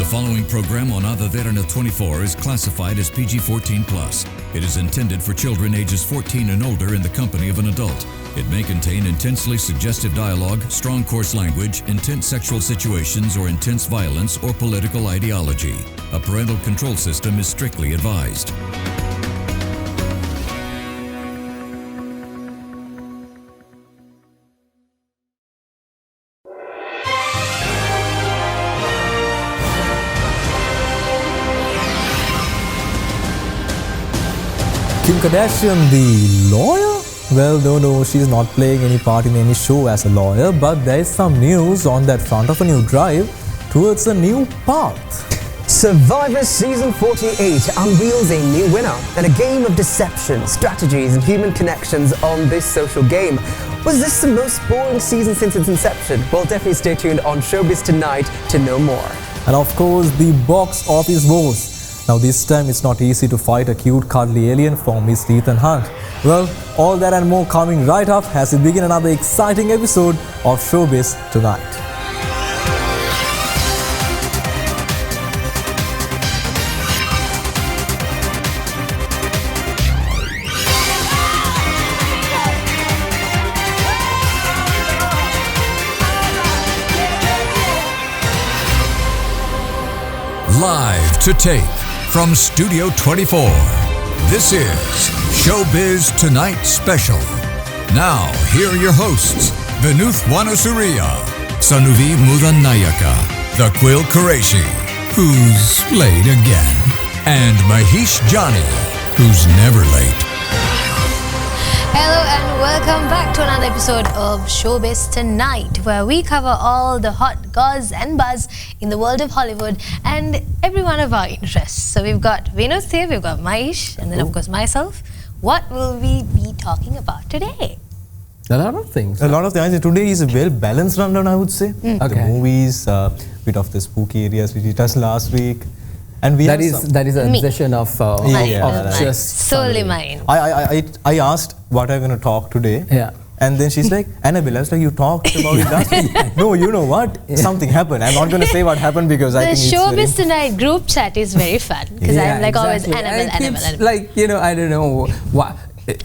following program on Ada Derana 24 is classified as PG-14+. It is intended for children ages 14 and older in the company of an adult. It may contain intensely suggestive dialogue, strong coarse language, intense sexual situations, or intense violence or political ideology. A parental control system is strictly advised. Kim Kadashian the Lawyer? Well, no, she's not playing any part in any show as a lawyer, but there's some news on that front of a new drive towards a new path. Survivor Season 48 unveils a new winner and a game of deception, strategies and human connections on this social game. Was this the most boring season since its inception? Well, definitely stay tuned on Showbiz Tonight to know more. And of course, the box office woes. Now this time it's not easy to fight a cute cuddly alien from Miss Ethan Hunt. Well, all that and more coming right up as we begin another exciting episode of Showbiz Tonight. Live to tape from Studio 24, this is Showbiz Tonight Special. Now, here are your hosts, Vinuth Sanuvi the Aquil who's late again, and Mahieash Johnny, who's never late. Hello and welcome back to another episode of Showbiz Tonight, where we cover all the hot goss and buzz in the world of Hollywood and every one of our interests. So we've got Vinuth here, we've got Mahieash, and then of course myself. What will we be talking about today? A lot of things. A lot of things. Today is a well-balanced rundown, I would say. Okay. The movies, bit of the spooky areas which we touched last week. And we that is an obsession of just solely mine. I asked what I'm going to talk today. Yeah. And then she's like, Annabelle, I was like, you talked about it last week. No, you know what? Something happened. I'm not going to say what happened because I think the Showbiz Tonight group chat is very fun because I'm like always Annabelle. Like, I don't know what.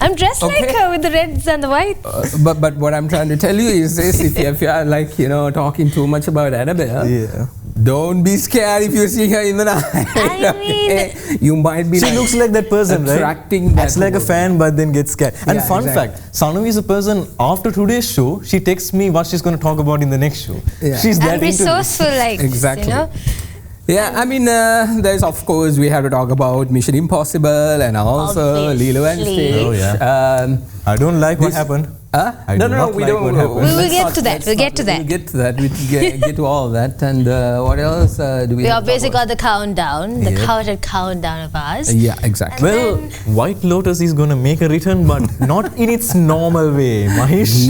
I'm dressed like her with the reds and the whites. But what I'm trying to tell you is this: if you are like talking too much about Annabelle, don't be scared if you see her in the night. I mean, you might be. She looks like that person, attracting right? That Acts like a fan, but then gets scared. And fun fact: Sanuvi is a person. After today's show, she texts me what she's going to talk about in the next show. Yeah. She's that and resourceful, like exactly. Yeah, I mean, there's of course we have to talk about Mission Impossible and also Obviously. Lilo and Stitch. Oh yeah. I don't like what happened. No, we don't. We will get to that. We'll get to that. We'll get to that. We'll get to all that. And what else do we? We obviously got the countdown, the coveted countdown of ours. Yeah, exactly. Well, White Lotus is going to make a return, but not in its normal way, Mahieash.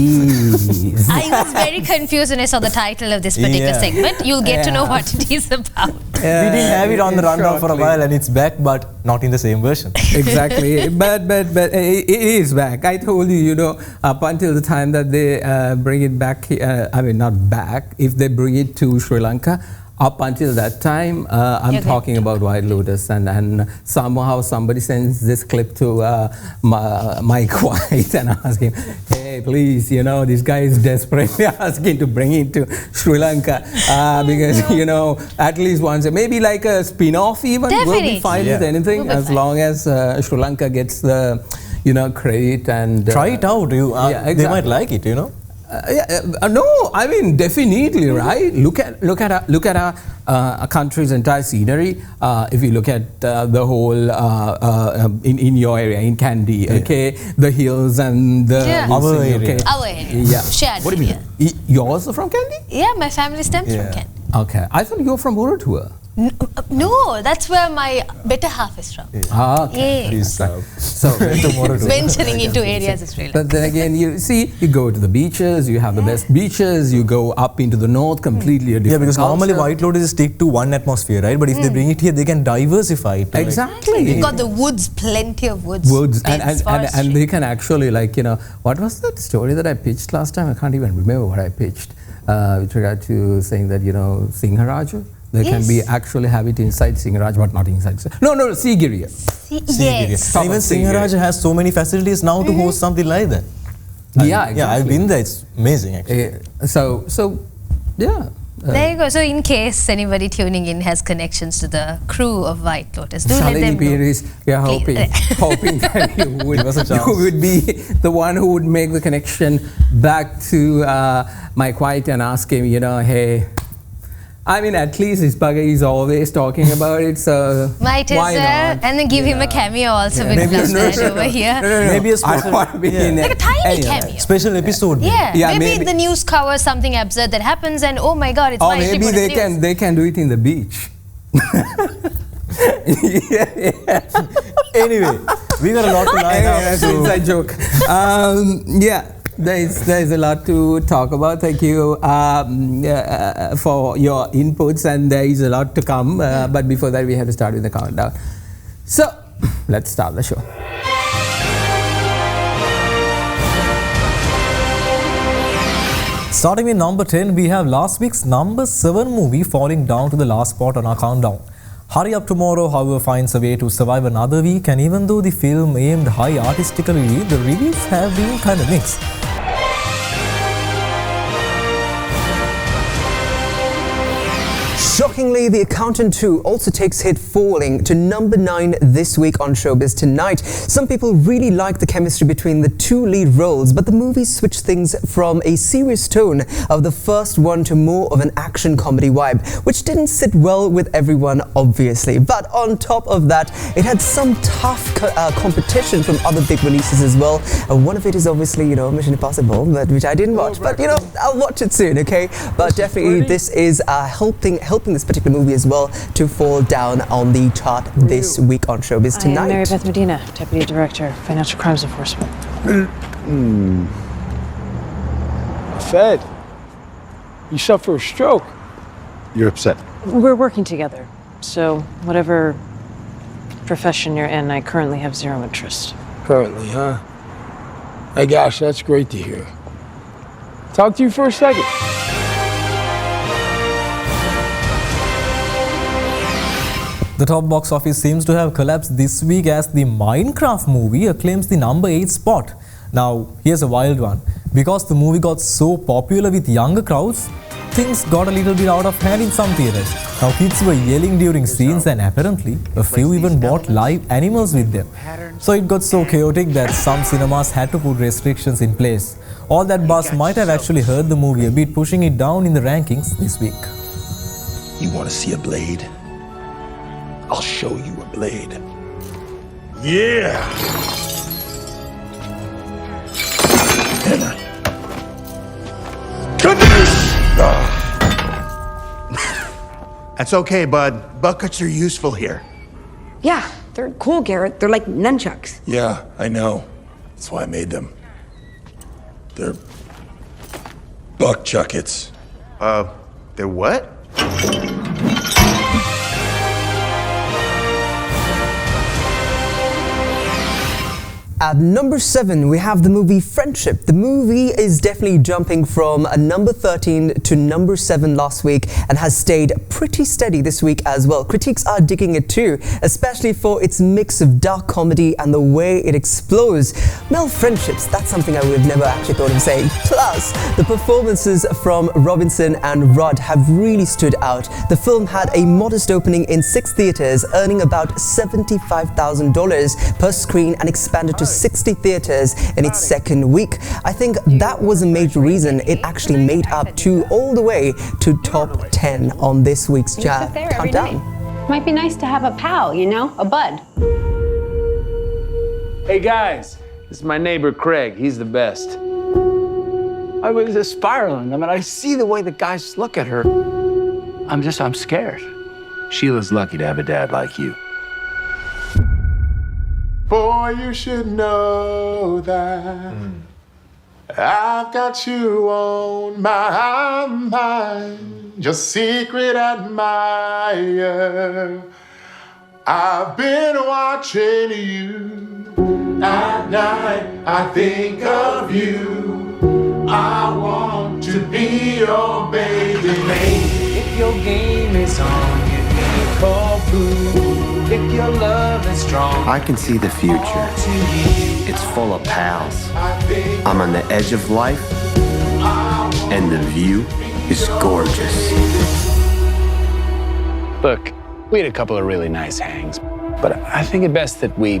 I was very confused when I saw the title of this particular segment. You'll get to know what it is about. We didn't have it on the rundown for a while, and it's back, but not in the same version. Exactly, but it is back. I told you, up until the time that they bring it back, I mean not back, if they bring it to Sri Lanka, up until that time, I'm talking about White Lotus, and somehow somebody sends this clip to Mike White and asking, hey, please, this guy is desperately asking to bring it to Sri Lanka because, at least once, maybe like a spin-off even, will be fine with anything as long as Sri Lanka gets the, credit and... Try it out. Exactly. They might like it, no, I mean definitely, right? Look at our country's entire scenery. If you look at the whole in your area in Kandy, the hills and the our area. Our area. Shared. What do you mean? You're also from Kandy? Yeah, my family stems from Kandy. Okay, I thought you were from Uratua. No, that's where my better half is from. Okay. So venturing into areas of Sri Lanka. But then again, you go to the beaches, you have the best beaches, you go up into the north, completely a different because culture. normally White Lotus stick to one atmosphere, right? But if they bring it here, they can diversify it. Exactly. We've got the woods, plenty of woods. And they can actually what was that story that I pitched last time? I can't even remember what I pitched with regard to saying that, Sinharaju. They can be actually have it inside Singaraj, but not inside. No, Sigiriya. Yes. And even Singaraj has so many facilities now to host something like that. Yeah, exactly. Yeah, I've been there. It's amazing, actually. Yeah. There you go. So in case anybody tuning in has connections to the crew of White Lotus, do let Shalini them know. Piris, we are hoping that you would be the one who would make the connection back to Mike White and ask him, hey, I mean, at least this bugger is always talking about it, so might as why well, not? and then give him a cameo also with Flash over here. Maybe a special, Like a tiny cameo. special episode. Maybe the news covers something absurd that happens, and oh my God, it's or my ship maybe on the news. they can do it in the beach. Anyway, we got a lot to line up. That's an inside joke. There is a lot to talk about. Thank you for your inputs, and there is a lot to come. But before that, we have to start with the countdown. So, let's start the show. Starting with number 10, we have last week's number 7 movie falling down to the last spot on our countdown. Hurry Up Tomorrow, however, finds a way to survive another week, and even though the film aimed high artistically, the reviews have been kind of mixed. Shockingly, The Accountant 2 also takes hit, falling to number 9 this week on Showbiz Tonight. Some people really like the chemistry between the two lead roles, but the movie switched things from a serious tone of the first one to more of an action comedy vibe, which didn't sit well with everyone, obviously. But on top of that, it had some tough competition from other big releases as well. One of it is obviously, Mission Impossible, which I didn't watch, but I'll watch it soon, okay? But definitely this is helping this particular movie as well to fall down on the chart this week on Showbiz Tonight. I am Mary Beth Medina, Deputy Director, Financial Crimes Enforcement. Fed, you suffer a stroke. You're upset. We're working together, so whatever profession you're in, I currently have zero interest. Currently, huh? Hey, gosh, that's great to hear. Talk to you for a second. The top box office seems to have collapsed this week as the Minecraft movie claims the number 8 spot. Now, here's a wild one. Because the movie got so popular with younger crowds, things got a little bit out of hand in some theaters. Now, kids were yelling during scenes, and apparently a few even bought live animals with them. So it got so chaotic that some cinemas had to put restrictions in place. All that buzz might have actually hurt the movie a bit, pushing it down in the rankings this week. You want to see a blade? I'll show you a blade. Yeah! That's okay, bud. Buckets are useful here. Yeah, they're cool, Garrett. They're like nunchucks. Yeah, I know. That's why I made them. They're buck chuckets. They're what? At number 7, we have the movie Friendship. The movie is definitely jumping from number 13 to number 7 last week and has stayed pretty steady this week as well. Critics are digging it too, especially for its mix of dark comedy and the way it explores male friendships. That's something I would have never actually thought of saying. Plus, the performances from Robinson and Rod have really stood out. The film had a modest opening in 6 theaters, earning about $75,000 per screen and expanded to 60 theaters in its second week. I think that was a major reason it actually made up to all the way to top 10 on this week's countdown. Might be nice to have a pal, a bud. Hey guys, this is my neighbor Craig. He's the best. I was just spiraling. I see the way the guys look at her. I'm scared. Sheila's lucky to have a dad like you. Boy, you should know that I've got you on my mind, your secret admirer. I've been watching you at night. I think of you. I want to be your baby. If your game is on, give me a call, boo. If your love is strong, I can see the future. It's full of pals. I'm on the edge of life, and the view is gorgeous. Look, we had a couple of really nice hangs, but I think it best that we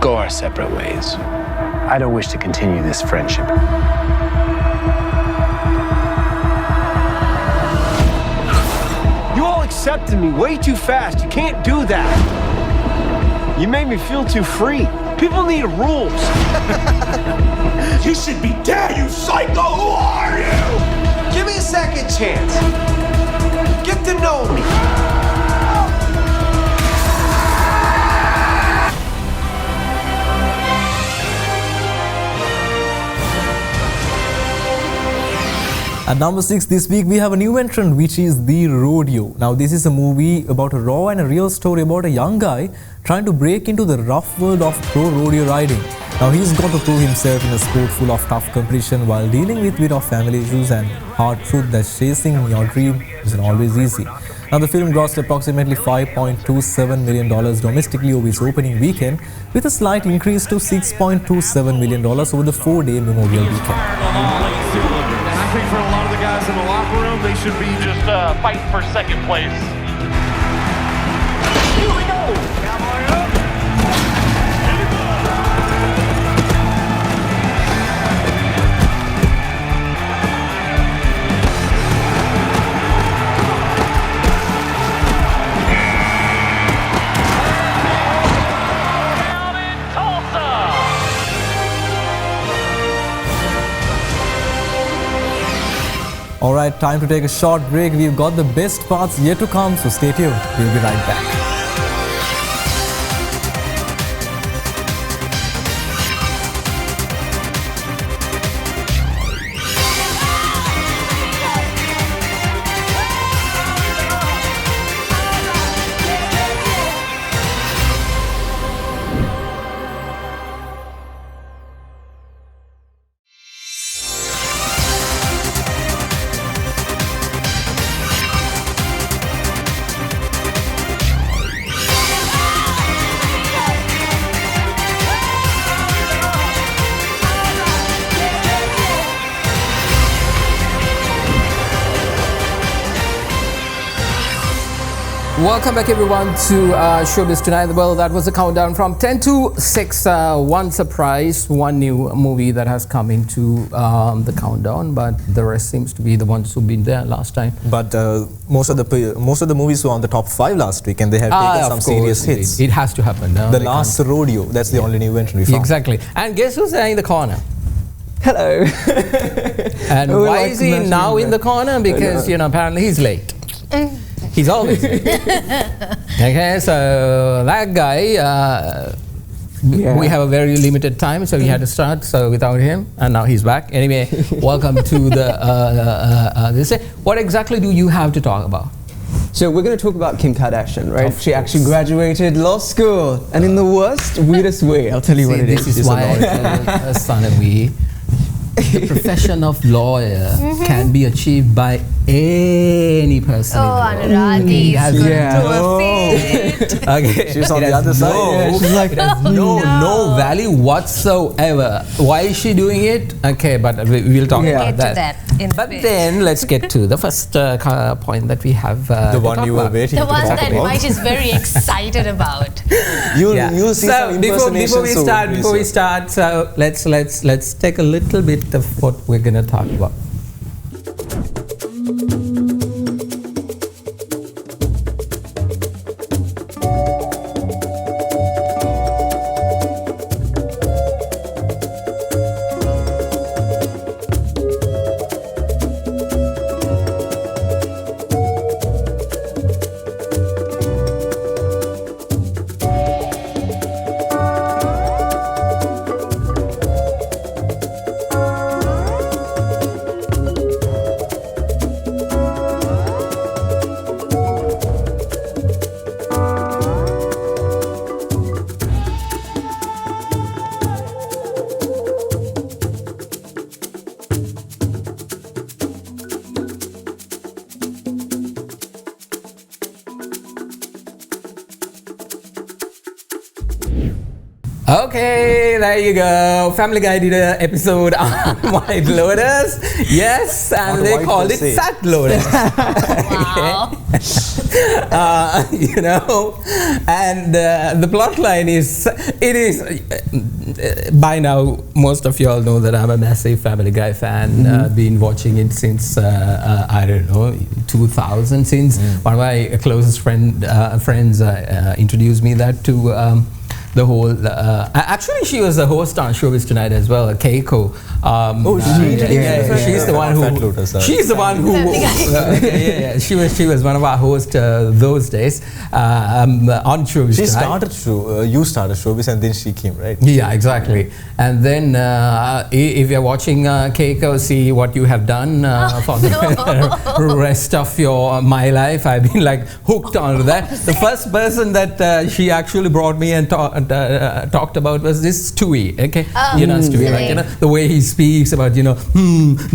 go our separate ways. I don't wish to continue this friendship. You all accepted me way too fast. You can't do that. You made me feel too free. People need rules. You should be dead, you psycho! Who are you? Give me a second chance. Get to know me. At number 6 this week, we have a new entrant, which is The Rodeo. Now, this is a movie about a raw and a real story about a young guy trying to break into the rough world of pro rodeo riding. Now, he's got to prove himself in a sport full of tough competition while dealing with a bit of family issues and hard truth that chasing your dream isn't always easy. Now, the film grossed approximately $5.27 million domestically over its opening weekend, with a slight increase to $6.27 million over the 4-day Memorial weekend. I think for a lot of the guys in the locker room, they should be just fighting for second place. Here we go! Cowboy up! Down in Tulsa! Alright, time to take a short break. We've got the best parts yet to come, so stay tuned. We'll be right back. Welcome back everyone to Showbiz Tonight. Well, that was a countdown from 10 to 6. One surprise, one new movie that has come into the countdown, but the rest seems to be the ones who've been there last time. But most of the movies were on the top 5 last week, and they have taken some serious hits. It has to happen. No, the Last Rodeo, that's the only new entrant we found. Exactly. And guess who's there in the corner? Hello. And why is he now in the corner? Because, apparently he's late. He's always late. Okay, so that guy, we have a very limited time, so we had to start without him, and now he's back. Anyway, welcome to this. What exactly do you have to talk about? So we're going to talk about Kim Kardashian, right? She actually graduated law school, and in the weirdest way. I'll tell you what it is. This is why I told Sanuvi, the profession of lawyer can be achieved by any person. Oh, Anuradhi, okay. She's on the other side. She's like, it has no value whatsoever. Why is she doing it? Okay, but we'll talk about that. But then let's get to the first point that we have. The one you were waiting the to one talk that about. Mike is very excited about. You'll see some impersonations. Before we start, so let's take a little bit of what we're going to talk about. Okay, there you go. Family Guy did an episode on White Lotus. Yes, and they called it Fat Lotus. Wow. You know, and the plot line is, by now, most of you all know that I'm a massive Family Guy fan. Been watching it since, I don't know, 2000, since one of my closest friends introduced me that to the whole, actually she was the host on Showbiz Tonight as well, Keiko. She's the one who, she's the one who, she was one of our hosts those days on Showbiz Tonight. You started Showbiz and then she came, right? Yeah, exactly. And then if you're watching Keiko, see what you have done for the rest of my life. I've been like hooked onto that. The first person that she actually brought me and talked about was this Stewie, okay? You know Stewie, right? You know, the way he speaks about, you know,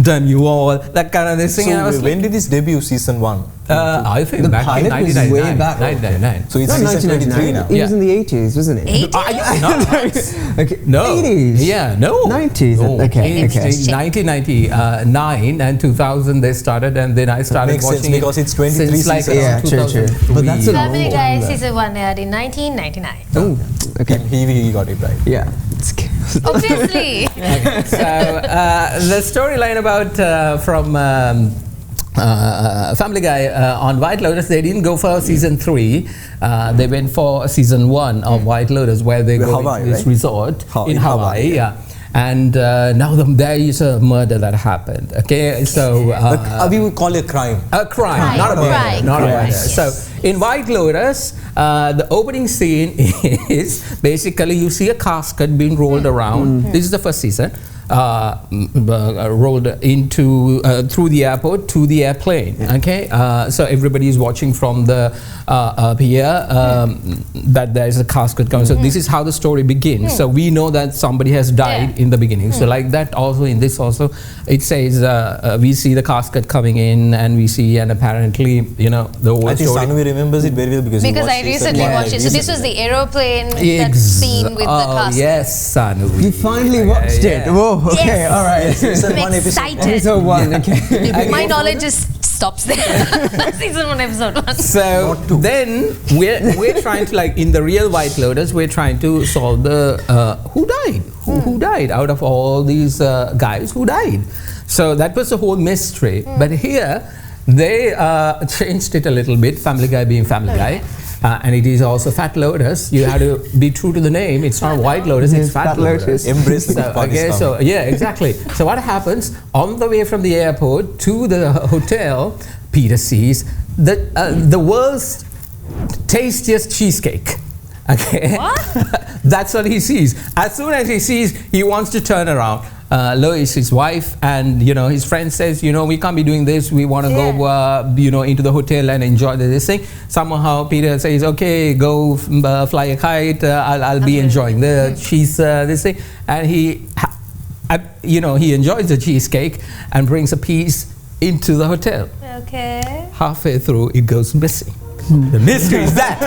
damn you all, that kind of this thing. So when did this debut, season 1? I think the back in pilot was way back. 1999. So it's season 23 now. It was in the 80s, wasn't it? 80s? Okay. No. 80s? Yeah, no. 90s? No. Okay. It's 1999 and 2000 they started, and then I started makes watching sense because it's 23 since like seasons. True. But that's a Family Guy season 1 aired in 1999. Oh, okay. He got it right. Yeah. Obviously. So the storyline about from Family Guy on White Lotus, they didn't go for season 3. They went for season 1 of White Lotus, where they go to this resort in Hawaii. Yeah. And now there is a murder that happened. Okay, so we would call it a crime. A crime, not a murder. Not a murder. So in White Lotus, the opening scene is basically you see a casket being rolled around. This is the first season. Rolled into through the airport to the airplane. Okay, so everybody is watching from the pier that there is a casket coming. So this is how the story begins. So we know that somebody has died in the beginning. So like that also in this also it says we see the casket coming in and we see, and apparently the whole I think story. Sanuvi remembers it very well because I recently watched it. So this was the aeroplane that scene with the casket. Yes, Sanuvi. You finally watched it. Whoa. Okay, yes. All right. Season 1 episode. Episode 1, okay. My knowledge just stops there. Season 1, episode 1. So then we're trying to, like in the real White Lotus, we're trying to solve the who died, who died out of all these guys who died. So that was the whole mystery. But here they changed it a little bit. Family Guy being Family Guy. And it is also Fat Lotus. You have to be true to the name. It's not White Lotus, it's Fat Lotus. Embrace the okay, so yeah, exactly. So what happens on the way from the airport to the hotel? Peter sees the world's tastiest cheesecake. Okay, what? That's what he sees. As soon as he sees, he wants to turn around. Lois, his wife, and his friend says, we can't be doing this. We want to go, into the hotel and enjoy this thing. Somehow Peter says, okay, go fly a kite. I'll be enjoying the cheese, this thing, and he enjoys the cheesecake and brings a piece into the hotel. Okay. Halfway through, it goes missing. The mystery is that.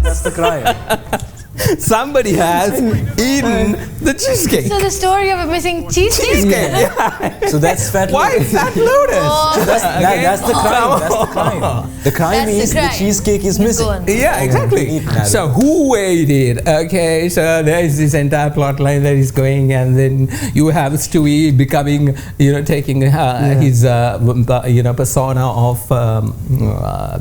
That's the crime. Somebody has eaten the cheesecake. So the story of a missing cheesecake? Yeah. So that's Fat Lotus. Why Fat Lotus? So that's the crime. That's the crime. The crime is the cheesecake is missing. Yeah, exactly. So who ate it? Okay, so there is this entire plot line that is going, and then you have Stewie becoming, taking his, persona of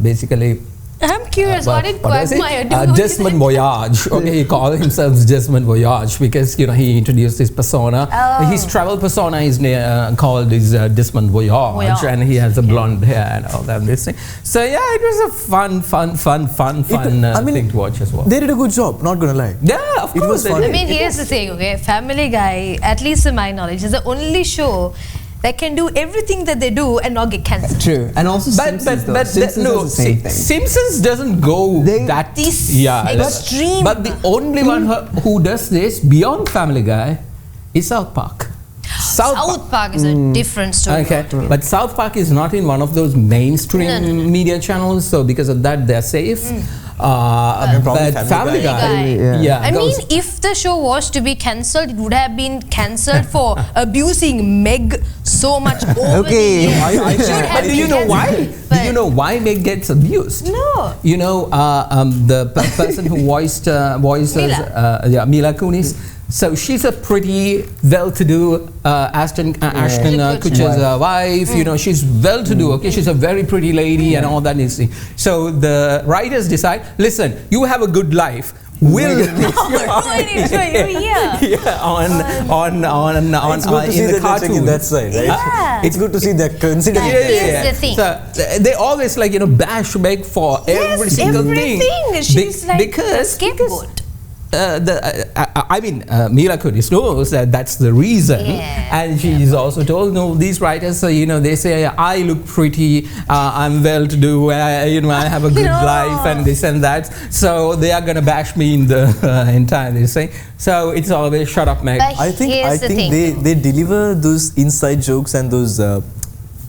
basically. I'm curious, what did Quagmire do? Desmond Voyage. Okay, he called himself Desmond Voyage because he introduced his persona. His travel persona is called Desmond Voyage, and he has a blonde hair and all that. This thing. So yeah, it was a fun thing to watch as well. They did a good job. Not gonna lie. Yeah, of course. It was fun. I mean, here's the thing. Okay, Family Guy, at least to my knowledge, is the only show that can do everything that they do and not get cancelled. True, and also Simpsons does the same thing. Simpsons doesn't go that extreme. But the only one who does this beyond Family Guy is South Park. South Park is a different story. Okay, but South Park is not in one of those mainstream media channels, so because of that they're safe. but Family Guy. Yeah. I mean, if the show was to be cancelled, it would have been cancelled for abusing Meg so much over the years. But do you know why? Do you know why Meg gets abused? No. You know, the person who voices Mila Kunis. So she's a pretty well-to-do Ashton Kutcher's wife. You know, she's well-to-do. Okay, she's a very pretty lady and all that. So the writers decide, listen, you have a good life. We'll on in the cartoon. That side, right? Yeah. It's good to see that considering. That is the thing. So they always bash Meg for every single thing. She's like because a scapegoat. Mila Kunis knows that that's the reason, and she's also told, no, these writers, they say I look pretty, I'm well-to-do, I have a good life, and this and that. So they are gonna bash me in the entire thing. So it's always shut up, Meg. I think they deliver those inside jokes and those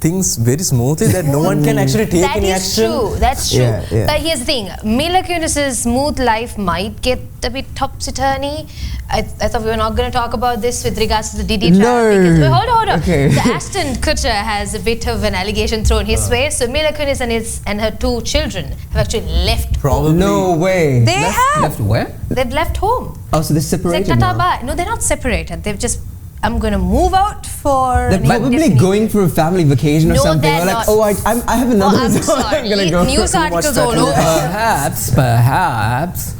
things very smoothly that no one can actually take any action. That's true. But here's the thing, Mila Kunis's smooth life might get a bit topsy-turvy. I thought we were not going to talk about this with regards to the Didi trial. Because, hold on. Okay. The Ashton Kutcher has a bit of an allegation thrown his way. So Mila Kunis and her 2 children have actually left home. No way. They have. Left where? They've left home. Oh, so they're separated now? No, they're not separated. They've just, I'm going to move out for... They're probably going for a family vacation or something. They're like, not. I have another I'm resort. sorry. I'm gonna go. News articles all over. Perhaps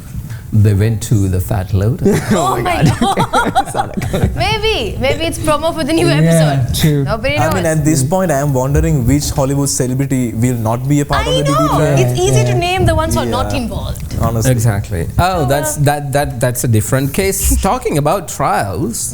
they went to the Fat Lotus. Oh my God. Maybe it's promo for the new episode. True. Nobody knows. I mean, at this point, I am wondering which Hollywood celebrity will not be a part of the Didi trial. It's easy to name the ones who are not involved. Honestly. Exactly. Oh, that's a different case. Talking about trials.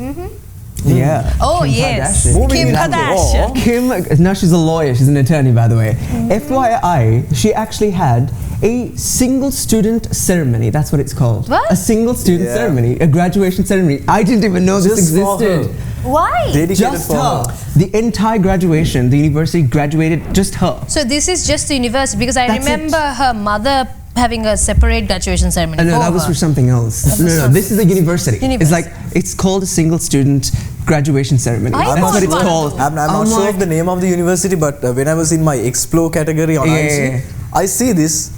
Yeah. Oh, Kim yes. Kardashian. Kim Kardashian. Kim, now she's a lawyer, she's an attorney, by the way. FYI, she actually had a single student ceremony. That's what it's called. What? A single student ceremony, a graduation ceremony. I didn't even know this existed. Why? Just her. The entire graduation, the university graduated just her. So this is just the university, because I remember her mother having a separate graduation ceremony. No, that was for something else. No, this is a university. It's like, it's called a single student graduation ceremony. That's what it's called. I'm not sure of the name of the university, but when I was in my Explore category on IG, I see this,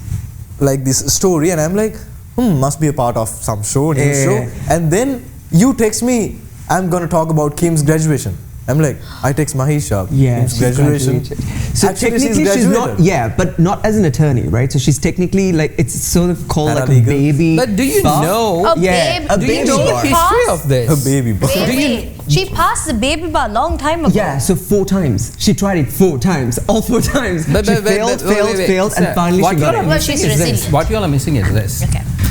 like this story, and I'm like, must be a part of some show, new show. And then you text me, I'm going to talk about Kim's graduation. I'm like, I text Mahieash up. Kim's graduation. So actually, technically she's not, but not as an attorney, right? So she's technically like, it's sort of called like a baby. But do you know? Do you know the history of this? A baby bar. She passed the baby bar a long time ago. Yeah, so 4 times. She tried it 4 times, all 4 times. She failed, and finally she got it. What you all are missing is this.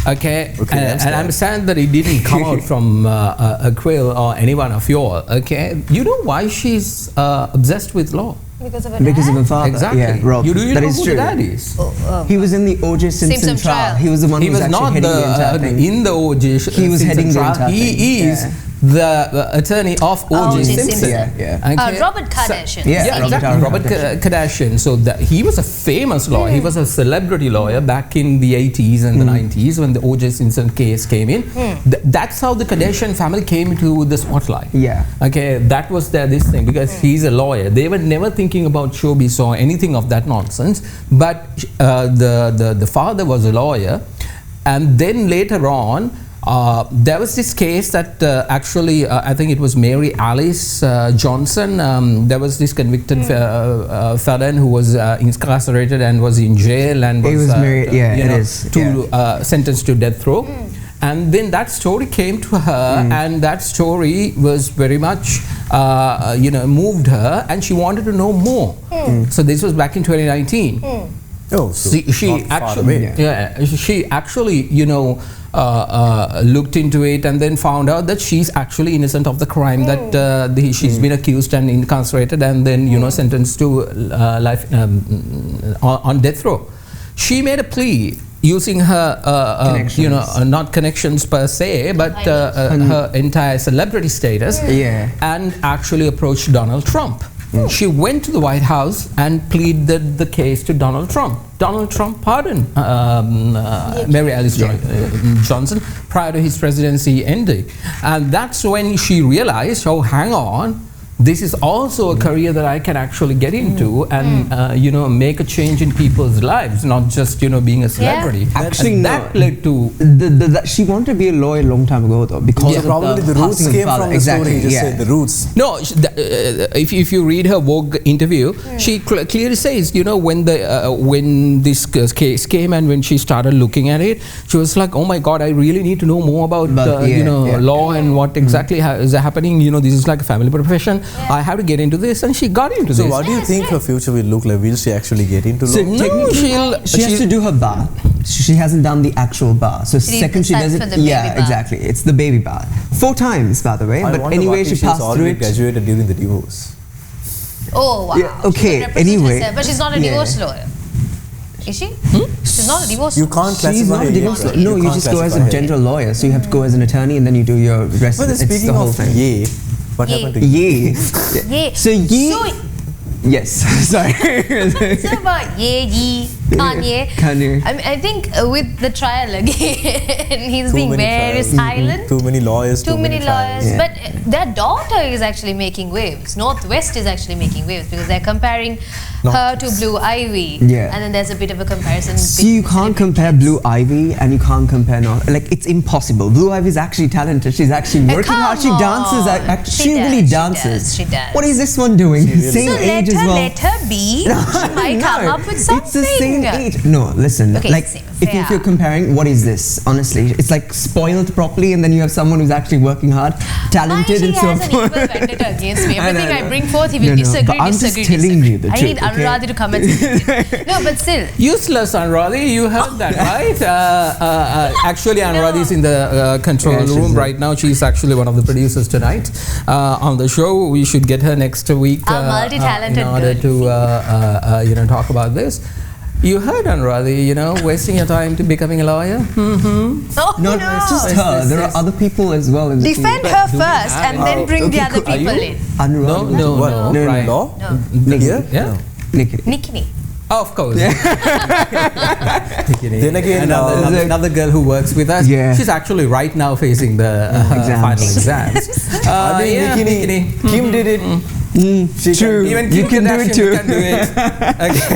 Okay, and I understand that it didn't come out from Aquil or any one of you all. Okay, you know why she's obsessed with law? Because of her father. Exactly. Yeah, Rob. Do you that know is who true. the dad is? He was in the O.J. Simpson trial. He was the one who was actually heading the entire thing. In the O.J. He was heading the entire thing. He is the attorney of O.J. Simpson. Robert Kardashian. Exactly. Robert Kadashian. So he was a famous lawyer. He was a celebrity lawyer back in the 80s and the 90s when the O.J. Simpson case came in. That's how the Kardashian family came into the spotlight. Okay, that was this thing, because he's a lawyer. They were never thinking about showbiz or anything of that nonsense. But the father was a lawyer, and then later on, there was this case that actually, I think it was Mary Alice Johnson. There was this convicted felon who was incarcerated and was in jail and was sentenced to death row. And then that story came to her, and that story was very much, moved her, and she wanted to know more. So this was back in 2019. Oh, so she actually, looked into it and then found out that she's actually innocent of the crime that she's been accused and incarcerated and then sentenced to life on death row. She made a plea using her not connections per se, but her entire celebrity status, and actually approached Donald Trump. She went to the White House and pleaded the case to Donald Trump. Donald Trump pardoned Mary Alice Johnson prior to his presidency ending. And that's when she realized, oh, hang on, this is also a career that I can actually get into and, you know, make a change in people's lives, not just, you know, being a celebrity. Actually, that led to... she wanted to be a lawyer a long time ago, though, because of probably the roots came from the story. He just said the roots. No, if you read her Vogue interview, she clearly says, you know, when this case came and when she started looking at it, she was like, oh my God, I really need to know more about you know, law and what exactly is happening. You know, this is like a family profession. I have to get into this, and she got into this. So what do you think her future will look like? Will she actually get into law? So she has to do her bar. She hasn't done the actual bar. So second she does it. Yeah, exactly. It's the baby bar. 4 times, by the way. I but anyway, she passed through it. Graduated during the divorce. Oh wow. Yeah, okay. Anyway, but she's not a divorce lawyer. Is she? She's not a divorce lawyer. You can't classify She's not a divorce lawyer. No, you just go as a general lawyer. So you have to go as an attorney and then you do your rest. But speaking the whole of thing. What happened to Ye? So Ye... Yes, sorry. So about Ye, Kanye. I think with the trial again, he's being very silent. Too many lawyers. Too many lawyers. But their daughter is actually making waves. Northwest is actually making waves because they're comparing her to Blue Ivy. Yeah. And then there's a bit of a comparison. See, you can't compare Blue Ivy and you can't compare like it's impossible. Blue Ivy is actually talented. She's actually working hard. She dances. She really dances. She does. What is this one doing? Same age as well. Let her be. She might come up with something. It's the same age. No, listen. Okay, like if you're comparing, what is this? Honestly, it's like spoiled properly, and then you have someone who's actually working hard, talented, and so forth. He has an equal vendetta against me. Everything I bring forth, he will disagree. I'm just telling you the truth. I need Anuradhi to come and say no, but still. Useless, Anuradhi. You heard that, right? Actually, Anuradhi is in the control room right now. She's actually one of the producers tonight on the show. We should get her next week. Multi-talented in order to you know, talk about this. You heard Anuradhi, you know, wasting your time to becoming a lawyer. Not just her. There are other people as well in the team. Defend her first and then bring the other people in. Anuradhi. No. Right. No. Yeah. Nikki. Oh, of course. Then again, another girl who works with us. Yeah. She's actually right now facing the final exams. Nikki. Kim did it. True. Even Kim Kardashian can do it.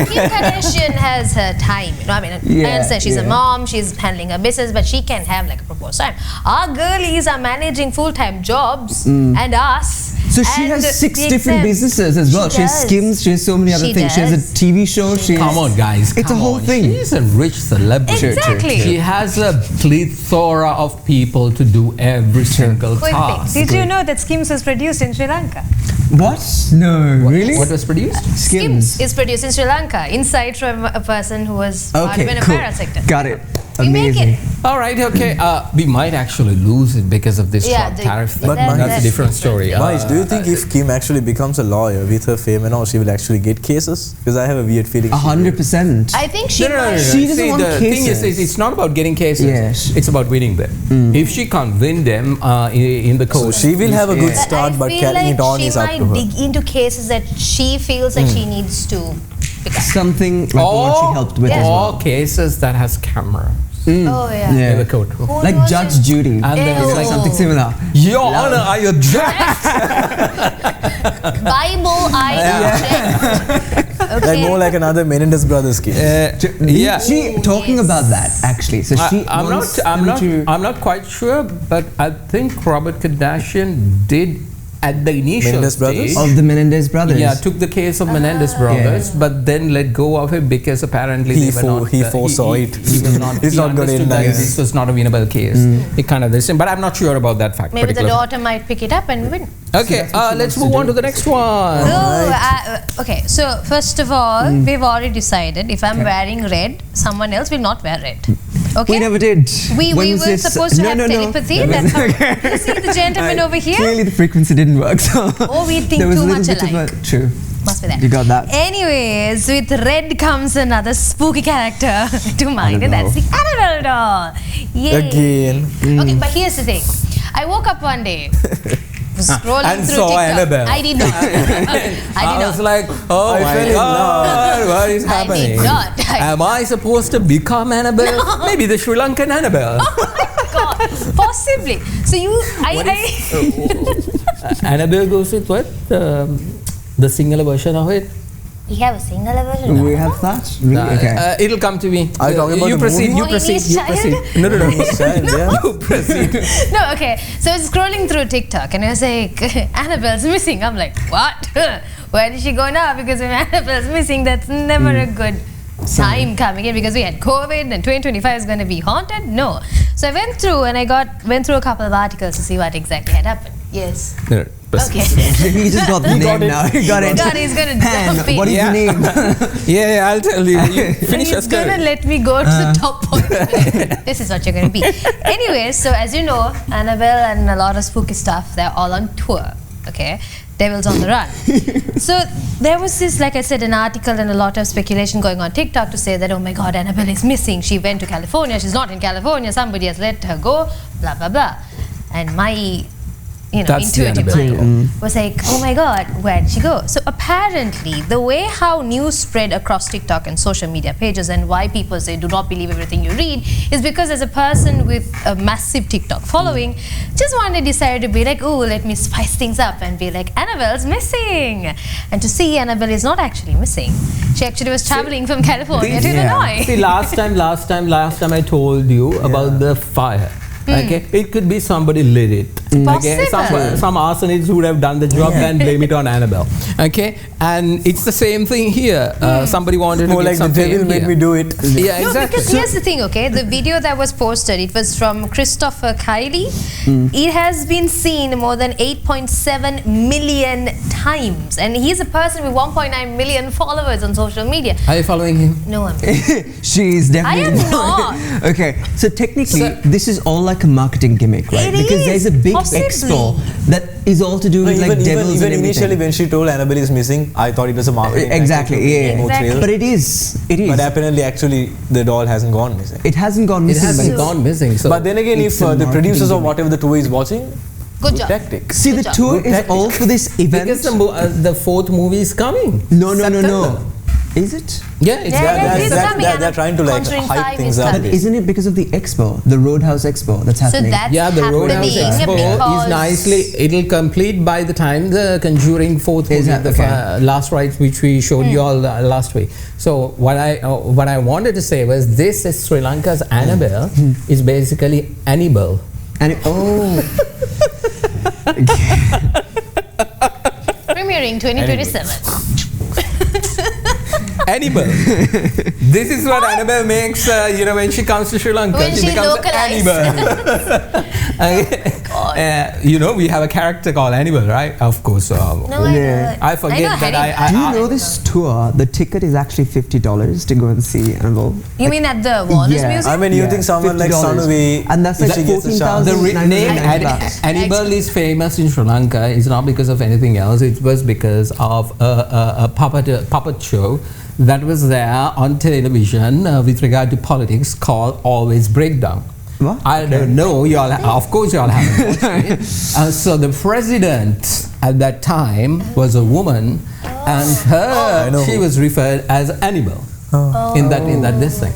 Kim Kardashian has her time. You know, I mean, I understand she's a mom, she's handling her business, but she can have like a proposed time. Our girlies are managing full-time jobs and us. So she has 6 different businesses as well. She has Skims, she has so many other things. She has a TV show. Come on, guys. It's a whole thing. She's a rich celebrity. Exactly. She has a plethora of people to do every single task. Did you know that Skims was produced in Sri Lanka? What? No, really? What was produced? Skims is produced in Sri Lanka. Insight from a person who was part of an Apparel sector. Got it. Amazing. All right, okay. We might actually lose it because of this Trump tariff. But that's a different story. Mahesh, do you think if Kim actually becomes a lawyer with her fame and all, she will actually get cases? Because I have a weird feeling. 100%. I think she might. She doesn't want cases. The thing is, it's not about getting cases. Yes. It's about winning them. If she can't win them in the court, so she will have a good start, but carrying it on is up to her. She might dig into cases that she feels like she needs to pick up. Something like what she helped with as well. All cases that has camera. Oh yeah. In the courtroom. Like Judge Judy. And then it's like something similar. Your Honor, I object. Bible, I object. Okay. Like more like another Menendez brothers case. She talking about that actually. So I'm not quite sure, but I think Robert Kardashian did at the initial stage of the Menendez brothers. Yeah, took the case of Menendez brothers, but then let go of it because apparently he foresaw it. It's not going to end. This was not a winnable case. He kind of but I'm not sure about that fact. Maybe the daughter might pick it up and win. Okay, let's move on to the next one. Okay, so first of all, we've already decided if I'm wearing red, someone else will not wear red. Okay? We never did. We were supposed to have telepathy. That's how, you see the gentleman over here? Clearly the frequency didn't work. So we think too much alike. True. Must be that. You got that. Anyways, with red comes another spooky character to mind, and that's the Annabel Doll. Yay. Again. Okay, but here's the thing. I woke up one day was scrolling And through saw TikTok. Annabelle. I did not. I was like, oh my God, what is happening? did not. Am I supposed to become Annabelle? No. Maybe the Sri Lankan Annabelle. God, possibly. So Annabelle goes with what? The Sinhala version of it? You have a Sinhala version? We have that? Okay. It'll come to me. Are you talking about you the proceed. movie? You proceed. You proceed. No. You proceed. No, okay. So I was scrolling through TikTok and I was like, Annabelle's missing. I'm like, what? Where did she go now? Because when Annabelle's missing, that's never a good time coming in, because we had COVID and 2025 is going to be haunted. No. So I went through and went through a couple of articles to see what exactly had happened. Yes. No. Okay. He just got the name now. He got it. God, he's going to jump in. What is the name? Yeah, I'll tell you. You finish your He's going to story. let me go to the top point. This is what you're going to be. Anyway, so as you know, Annabelle and a lot of spooky stuff, they're all on tour. Okay? Devils on the Run. So there was this, like I said, an article and a lot of speculation going on TikTok to say that, oh my God, Annabelle is missing. She went to California. She's not in California. Somebody has let her go. Blah, blah, blah. And my intuitive mind was like, oh my God, where did she go? So apparently, the way how news spread across TikTok and social media pages, and why people say do not believe everything you read, is because as a person with a massive TikTok following, just one day decided to be like, oh, let me spice things up and be like, Annabelle's missing. And to see Annabelle is not actually missing. She actually was traveling from California to Illinois. See, last time I told you about the fire. Okay, it could be somebody lit it. Okay, some arsonists would have done the job and blame it on Annabelle. Okay, and it's the same thing here. Somebody wanted to get some fame here. Made me do it. Yeah, No, exactly. because here's the thing, okay? The video that was posted, it was from Christopher Kiley. It has been seen more than 8.7 million times. And he's a person with 1.9 million followers on social media. Are you following him? No, I'm She's definitely I am not. Okay, so technically, this is all like a marketing gimmick, right? Because there's a big expo that is all to do with like devils even and initially everything. when she told Annabelle is missing, I thought it was a marketing Exactly, tactic to promote real. But it is. But apparently, actually, the doll hasn't gone missing. It hasn't gone missing. It hasn't gone missing. So but then again, if the producers of whatever the tour is watching, good job. Tactic. See, the tour is all for this event. Because the fourth movie is coming. No. Is it? Yeah, it's they're trying to like hype things up. But isn't it because of the expo, the Roadhouse Expo that's happening? The Roadhouse Expo is nicely. It'll complete by the time the Conjuring fourth movie, the last rites, which we showed you all last week. So what I wanted to say was this is Sri Lanka's Annabelle is basically Annabelle. Premiering 2027. Annabelle. This is what Annabelle makes, when she comes to Sri Lanka. When she becomes localized. We have a character called Annabelle, right? Of course. I forget that Do you know this tour, the ticket is actually $50 to go and see Annabelle? You mean at the Wallace Museum? I mean, you think someone like Sanuvi, and that's like 14,000. The name Annabelle is famous in Sri Lanka. It's not because of anything else. It was because of a puppet show that was there on television with regard to politics called Always Breakdown. What? I don't know. Of course, y'all haven't watched it. So the president at that time was a woman, and she was referred as Annabelle in that this thing.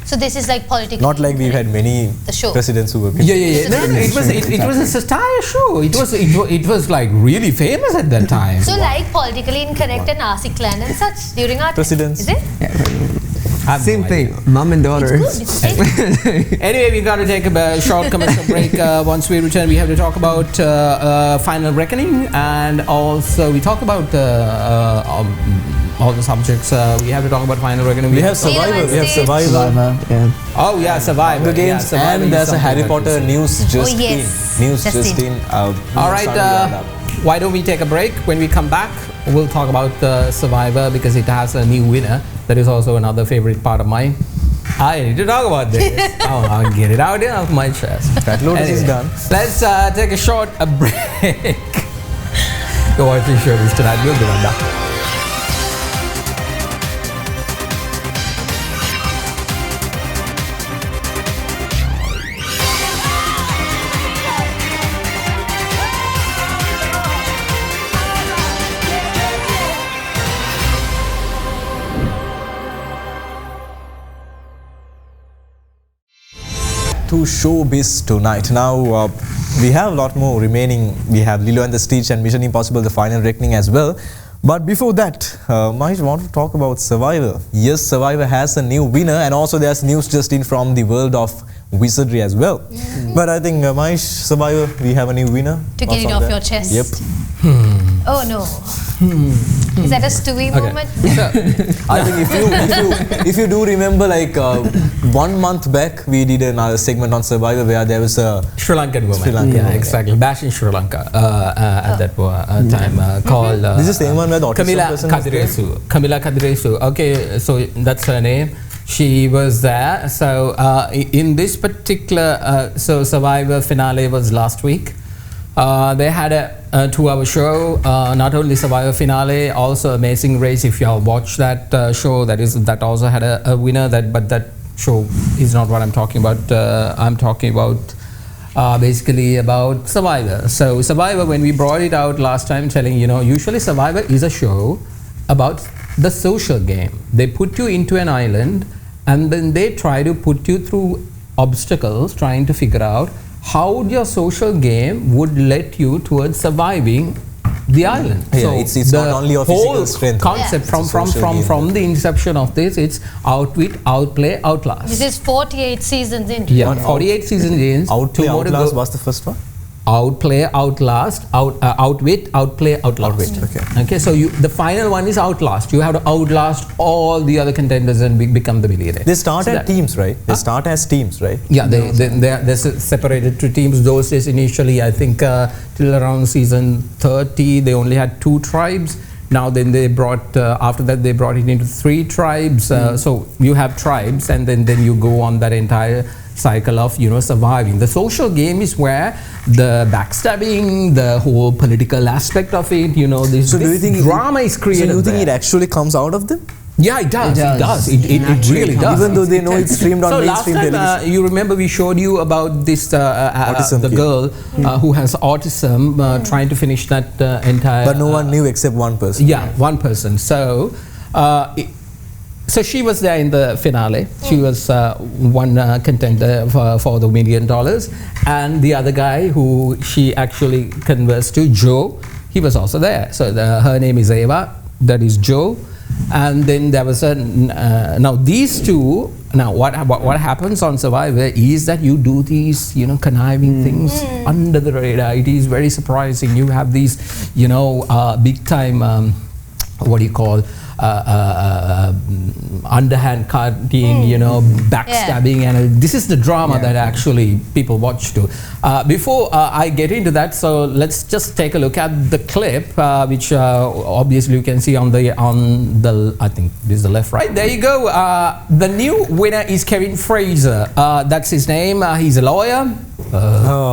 So this is like political. Not like we've had many presidents who were. No, it was a satire show. It was like really famous at that time. So like politically incorrect and Nasi clan and such during our presidents. Is it? Same thing, mom and daughter. Anyway, we got to take a short commercial break. Once we return, we have to talk about Final Reckoning, and also we talk about all the subjects. We have to talk about Final Reckoning. We have Survivor. Oh yeah, Survivor. The games, and there's a Harry Potter news just in. All right. Why don't we take a break? When we come back, we'll talk about Survivor because it has a new winner. That is also another favorite part of mine. I need to talk about this. I'll get it out of my chest. That Lotus is done. Let's take a short break. Go watching Showbiz Tonight. We'll be right back. to Showbiz Tonight. Now, we have a lot more remaining. We have Lilo and the Stitch and Mission Impossible, the final reckoning as well. But before that, Mahesh want to talk about Survivor. Yes, Survivor has a new winner, and also there's news just in from the world of wizardry as well. But I think, Mahesh, Survivor, we have a new winner. To get it off your chest. Yep. Oh no. Is that a Stewie moment? I think if you do remember, like 1 month back, we did another segment on Survivor where there was a Sri Lankan woman. Sri Lankan woman. Exactly. Bash in Sri Lanka at that time called. This is the same one where the autism person was there? Camilla Kadiresu. Okay, so that's her name. She was there. So in this particular Survivor finale was last week. They had a 2-hour show, not only Survivor finale, also Amazing Race. If you all watched that show, that also had a winner. But that show is not what I'm talking about. I'm talking about basically about Survivor. So Survivor, when we brought it out last time, telling usually Survivor is a show about the social game. They put you into an island, and then they try to put you through obstacles, trying to figure out how your social game would let you towards surviving the island. Yeah, so it's not only your physical strength. Concept from the inception of this, it's outwit, outplay, outlast. This is 48 seasons in. Yeah, 48 seasons in. Outplay, outlast was the first one? Outplay, outlast, outwit, outplay, outlast. Okay. So the final one is outlast. You have to outlast all the other contenders and become the millionaire. They start as teams, right? They start as teams, right? Yeah, they're separated to teams. Those days initially, I think till around season 30, they only had 2 tribes. Now then they brought, after that they brought it into 3 tribes. So you have tribes, and then you go on that entire cycle of surviving. The social game is where the backstabbing, the whole political aspect of it, this drama is created. So do you think it actually comes out of them? Yeah, it does. It really does. Even though they know it's streamed on mainstream television. Last time, you remember we showed you about this the girl who has autism trying to finish that entire. But no one knew except one person. Yeah, one person. So. So she was there in the finale. She was one contender for the $1 million, and the other guy who she actually conversed to, Joe, he was also there. So her name is Eva. That is Joe, and then there was now these two. Now what happens on Survivor is that you do these conniving things under the radar. It is very surprising. You have these big time what do you call underhand cutting, backstabbing, and this is the drama that actually people watch too. Before I get into that, so let's just take a look at the clip, which obviously you can see on the I think this is the left, right? There you go. The new winner is Kevin Fraser. That's his name. He's a lawyer. But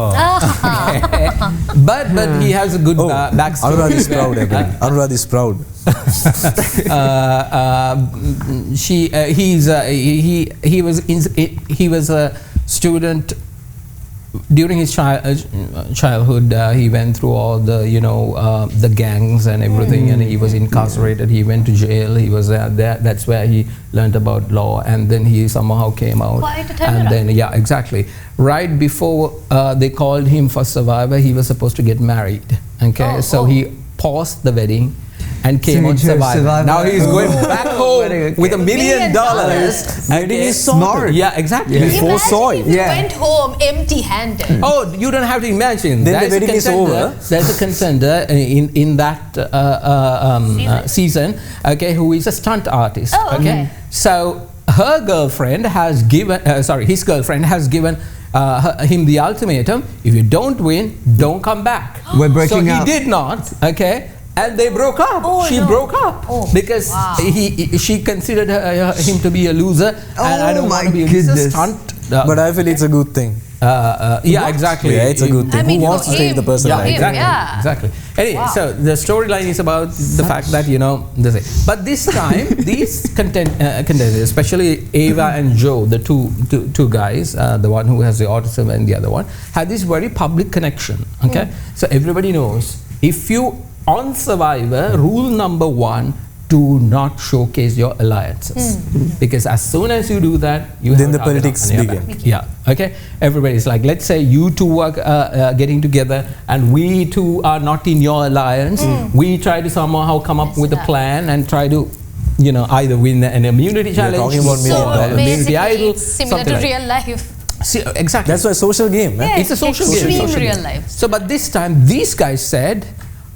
he has a good backstory. Anurad is proud. Anurad is proud. He was a student during his childhood. He went through all the the gangs and everything, and he was incarcerated. He went to jail. He was there. That's where he learned about law, and then he somehow came out. And then exactly. Right before they called him for Survivor, he was supposed to get married. Okay, so he paused the wedding and came on Survivor. Now he's going back home with $1 million. Wedding is smart. Yeah, exactly. He went home empty-handed. Oh, you don't have to imagine. Then the wedding is over. There's a contender in that season, who is a stunt artist. Oh, okay. So her girlfriend has given, his girlfriend has given him the ultimatum: if you don't win, don't come back. We're breaking up. So he did not. And they broke up. She broke up because she considered him to be a loser, and I don't want to be a stunt. But I feel it's a good thing. Exactly. Yeah, it's a good thing. Who wants to save the person? Exactly. Anyway, so the storyline is about the fact that but this time these contenders, especially Ava and Joe, the two guys, the one who has the autism and the other one, had this very public connection. So everybody knows, if you on Survivor, rule number 1, do not showcase your alliances, because as soon as you do that, you then have the a target politics on your begin. back. Yeah. Okay. Everybody's like, let's say you two are getting together, and we two are not in your alliance. We try to somehow come up with a plan and try to, you know, either win an immunity challenge, talking about immunity idol, similar to real life. See, exactly. That's why social game. Yeah, it's a social game. extreme Social real game. life. So, but this time, these guys said,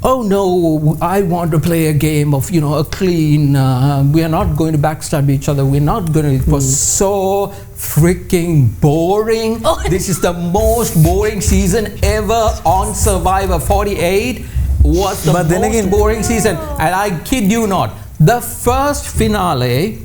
"Oh no, I want to play a game of, you know, a clean. We are not going to backstab each other. We're not going to." It was so freaking boring. This is the most boring season ever on Survivor. 48 was the most boring season, and I kid you not. The first finale,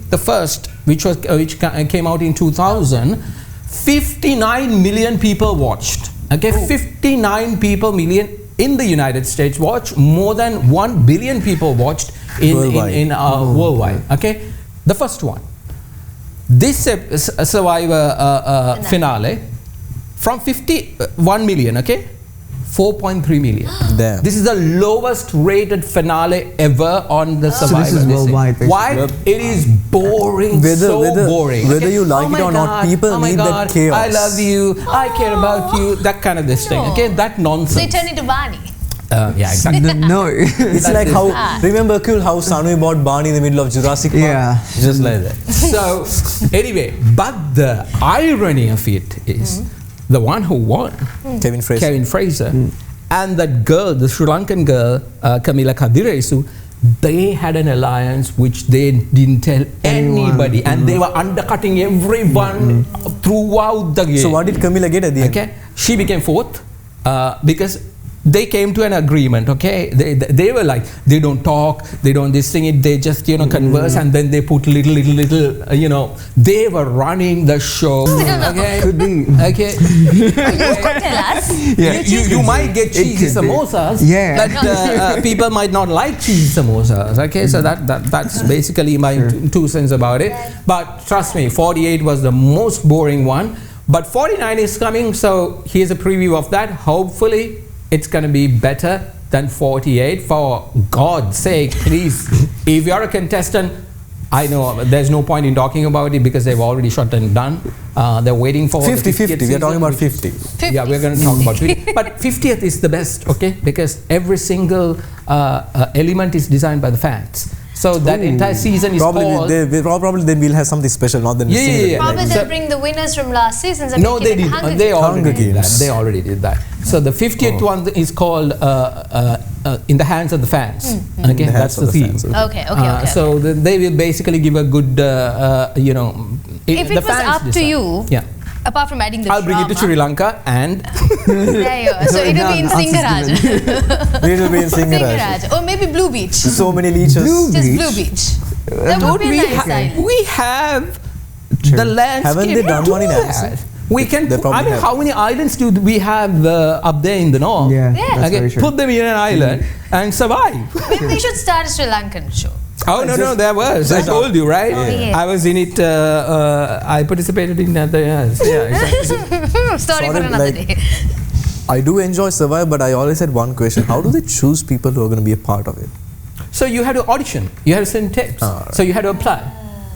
which came out in 2000, 59 million people watched. Okay, 59 million in the United States watched. More than 1 billion people watched in worldwide. Okay, the first one. This Survivor finale, from 51 million. Okay. 4.3 million. Damn. This is the lowest rated finale ever on the Survivor. So this is worldwide. Why? It is boring, boring. Whether you like it or not, people need that chaos. I love you, I care about you, that kind of this thing. Okay, that nonsense. So they turn into Barney. Yeah, exactly. No. It's like how, remember Aquil, how Sanuvi bought Barney in the middle of Jurassic Park? Yeah. Just like that. So, anyway, but the irony of it is, the one who won, Kevin Fraser, and that girl, the Sri Lankan girl, Camilla Kadiresu, they had an alliance which they didn't tell anybody, and they were undercutting everyone throughout the game. So what did Camilla get at the end? Okay, she became fourth because they came to an agreement. Okay, they were like, they don't talk, they don't this thing, it, they just, you know, converse, and then they put little, you know, they were running the show. Okay, could be. Okay, You could tell us. yeah. You might get cheesy samosas. Yeah. But people might not like cheesy samosas. Okay, so that's basically my 2 cents about it. But trust me, 48 was the most boring one. But 49 is coming, so here's a preview of that. Hopefully, it's going to be better than 48. For God's sake, please. If you're a contestant, I know there's no point in talking about it because they've already shot and done. They're waiting for 50-50. We're talking about 50. Yeah, we're going to talk about 50. But 50th is the best, okay? Because every single element is designed by the fans. So that entire season is probably they will have something special, not the Probably they'll bring the winners from last season. And no, they did. They already did that. Games. They already did that. So the 50th one is called In the Hands of the Fans. Okay, that's the theme. Okay. So they will basically give a good, you know. If it was up to you, yeah. Apart from adding the I'll bring it to Sri Lanka and there you are. So it will be in Singaraj. It will be in Singaraj. Or maybe Blue Beach. So many leeches. Just Blue Beach. That would be a nice island. We have the landscape. Haven't they done one in Amazon? We can. I mean, how many islands do we have up there in the north? Yeah, that's very true. Put them in an island and survive. Maybe we should start a Sri Lankan show. Oh no, there was. I told you, right? Yeah. I was in it. I participated in that. Yes. Yeah, exactly. Story for another day. I do enjoy Survivor, but I always had one question: how do they choose people who are going to be a part of it? So you had to audition. You had to send tapes. Right. So you had to apply.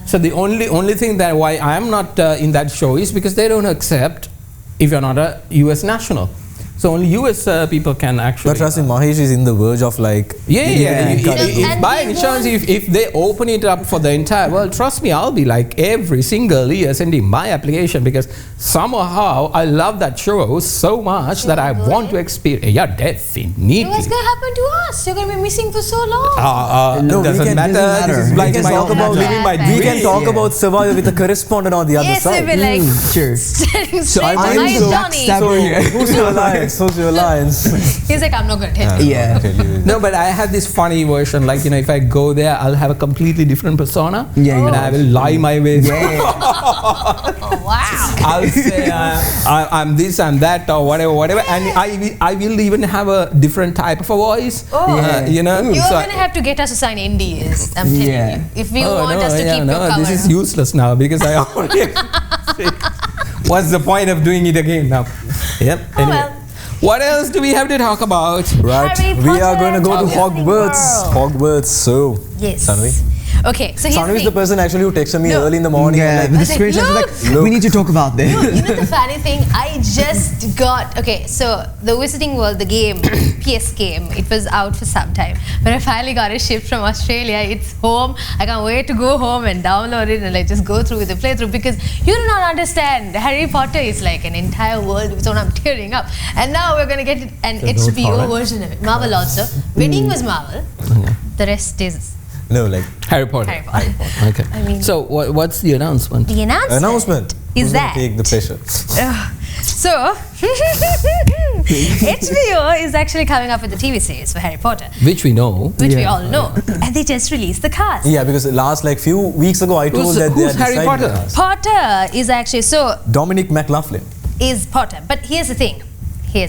So the only thing that why I am not in that show is because they don't accept if you're not a U.S. national. So only US people can actually. But trust me, Mahieash is in the verge of like. If by any chance, if they open it up for the entire world, trust me, I'll be like every single year sending my application because somehow I love that show so much that I want to experience. Yeah, definitely. What's going to happen to us? You're going to be missing for so long. No, doesn't matter. This is like we can talk about Survivor with a correspondent on the other side. Yes, sure. So I'm who's your alliance? Who's your alliance? He's like, I'm not going to tell you. Yeah. No, but I have this funny version. Like, you know, if I go there, I'll have a completely different persona. Yeah. And I will lie my way. Yeah. Oh, wow. I'll say I'm this, I'm that, or whatever. And I will even have a different type of a voice. You know. You're going to have to get us to sign NDAs. I'm telling you. If we want us to keep you covered. This is useless now because I already. What's the point of doing it again now? Yep. Oh, well. What else do we have to talk about? Right, Harry we are Potter going to go to and Hogwarts. World. Hogwarts, so. Yes. Sanuvi? Okay, so here's Sanuvi is the the person actually who texted me early in the morning. Yeah, and with the like, straight look. like, we need to talk about this. No, you know the funny thing? I just got... Okay, so the Wizarding World, the game, PS game, it was out for some time. But I finally got it shipped from Australia. It's home. I can't wait to go home and download it and like just go through with the playthrough because you do not understand. Harry Potter is like an entire world of its own. I'm tearing up. And now we're going to get an HBO version of it. Marvel also. Wedding was Marvel. The rest is... No, like Harry Potter. Harry Potter. Okay. I mean, so what's the announcement? the announcement is Who's that... gonna take the pressure? So, HBO is actually coming up with a TV series for Harry Potter, Which we know. which we all know, and they just released the cast. Yeah, because last like few weeks ago I told that they who's had Harry decided Potter? the cast. Potter is actually Dominic McLaughlin. is Potter, but here's the thing. I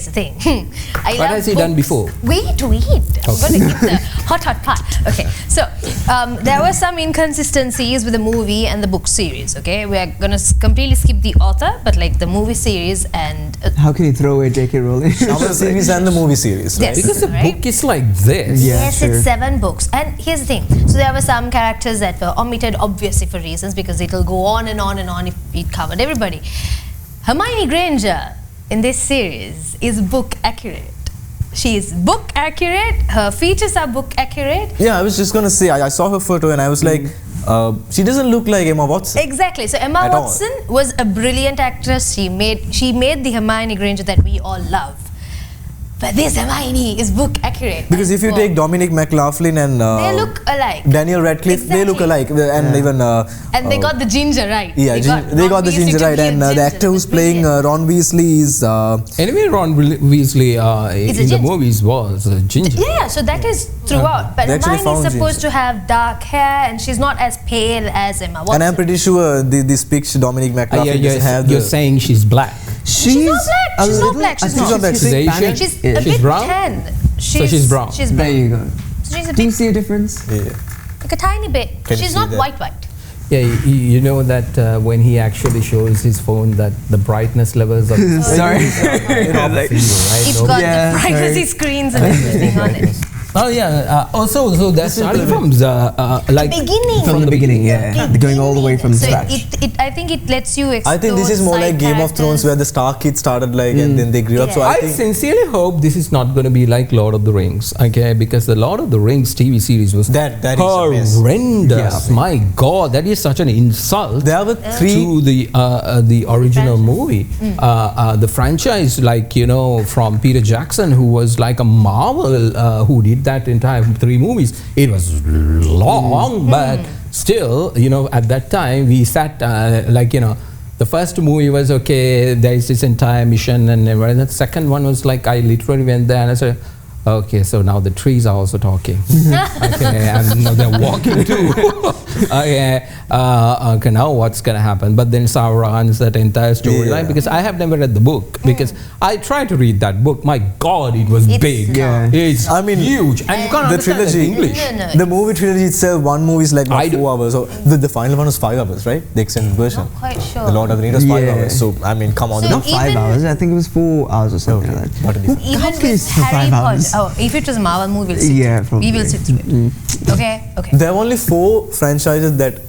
What love has he done books. before? Wait. I'm going to get the hot part. Okay, so there were some inconsistencies with the movie and the book series. Okay, we are going to completely skip the author, but like the movie series and. How can you throw away J.K. Rowling? Our series and the movie series, right? Yes. Because the Right? book is like this. Yeah, Yes, sure. it's 7 books. And here's the thing. So there were some characters that were omitted, obviously for reasons, because it'll go on and on and on if it covered everybody. Hermione Granger in this series is book accurate. She is book accurate. Her features are book accurate. Yeah, I was just gonna say I saw her photo and I was like, she doesn't look like Emma Watson. Exactly. So Emma At all. Watson was a brilliant actress. She made the Hermione Granger that we all love. But this Hermione is book accurate. Because if you take Dominic McLaughlin and they look alike. Daniel Radcliffe, they look alike, and even And they got the ginger right. yeah, they got the Ron Weasley ginger to right, be a and the ginger. actor who's playing Ron Weasley is Anyway, Ron Weasley It's a in the ginger. movies was a ginger. Yeah, so that is throughout. But They actually Hermione is found supposed to have dark hair, and she's not as pale as Emma Watson. and I'm pretty sure this picture Dominic McLaughlin doesn't have you're the saying she's black. She's not black. She's not black. She's not. black. She's Asian. She's a She's bit brown? tan. So she's brown. She's There brown. you go. So she's a Do you bit, see a difference? Yeah. like a tiny bit. Can you She's see not that? white. Yeah, you know that when he actually shows his phone, that the brightness levels of Sorry. right? It's got Yeah, the privacy sorry. screens and everything on it. Oh yeah. Also, that's starting from like Beginning. From the beginning, yeah. Going all the way from So scratch. I think it lets you explore. I think this is more like side Game of Thrones, characters. where the Star kids started like, and then they grew up. So I I think sincerely hope this is not going to be like Lord of the Rings, okay? Because the Lord of the Rings TV series was that is a mess. horrendous. My God, that is such an insult There were to the original movie. The franchise, like from Peter Jackson, who was like a Marvel, who did that entire 3 movies. It was long, but still, at that time we sat the first movie was okay. There is this entire mission, and the second one was like I literally went there and I said, okay, so now the trees are also talking. Okay, and now they're walking too. Okay, now what's gonna happen? But then Sauron's that entire storyline, because I have never read the book, because I tried to read that book. My God, it was big. Yeah. It's huge, and you can't the understand trilogy, the English. the movie trilogy itself, one movie is like about 4 hours. So the final one was 5 hours, right? The extended version. Not quite sure. The Lord of the Rings was 5 Yeah. hours. So I mean, come on. So the Not 5 hours. I think it was 4 hours or something like that. What a difference. Even Can't be with for 5 Harry Potter. hours. Oh, if it was Marvel movie, we'll sit Yeah, through it. We will probably. sit through it. Okay. There are only 4 franchises that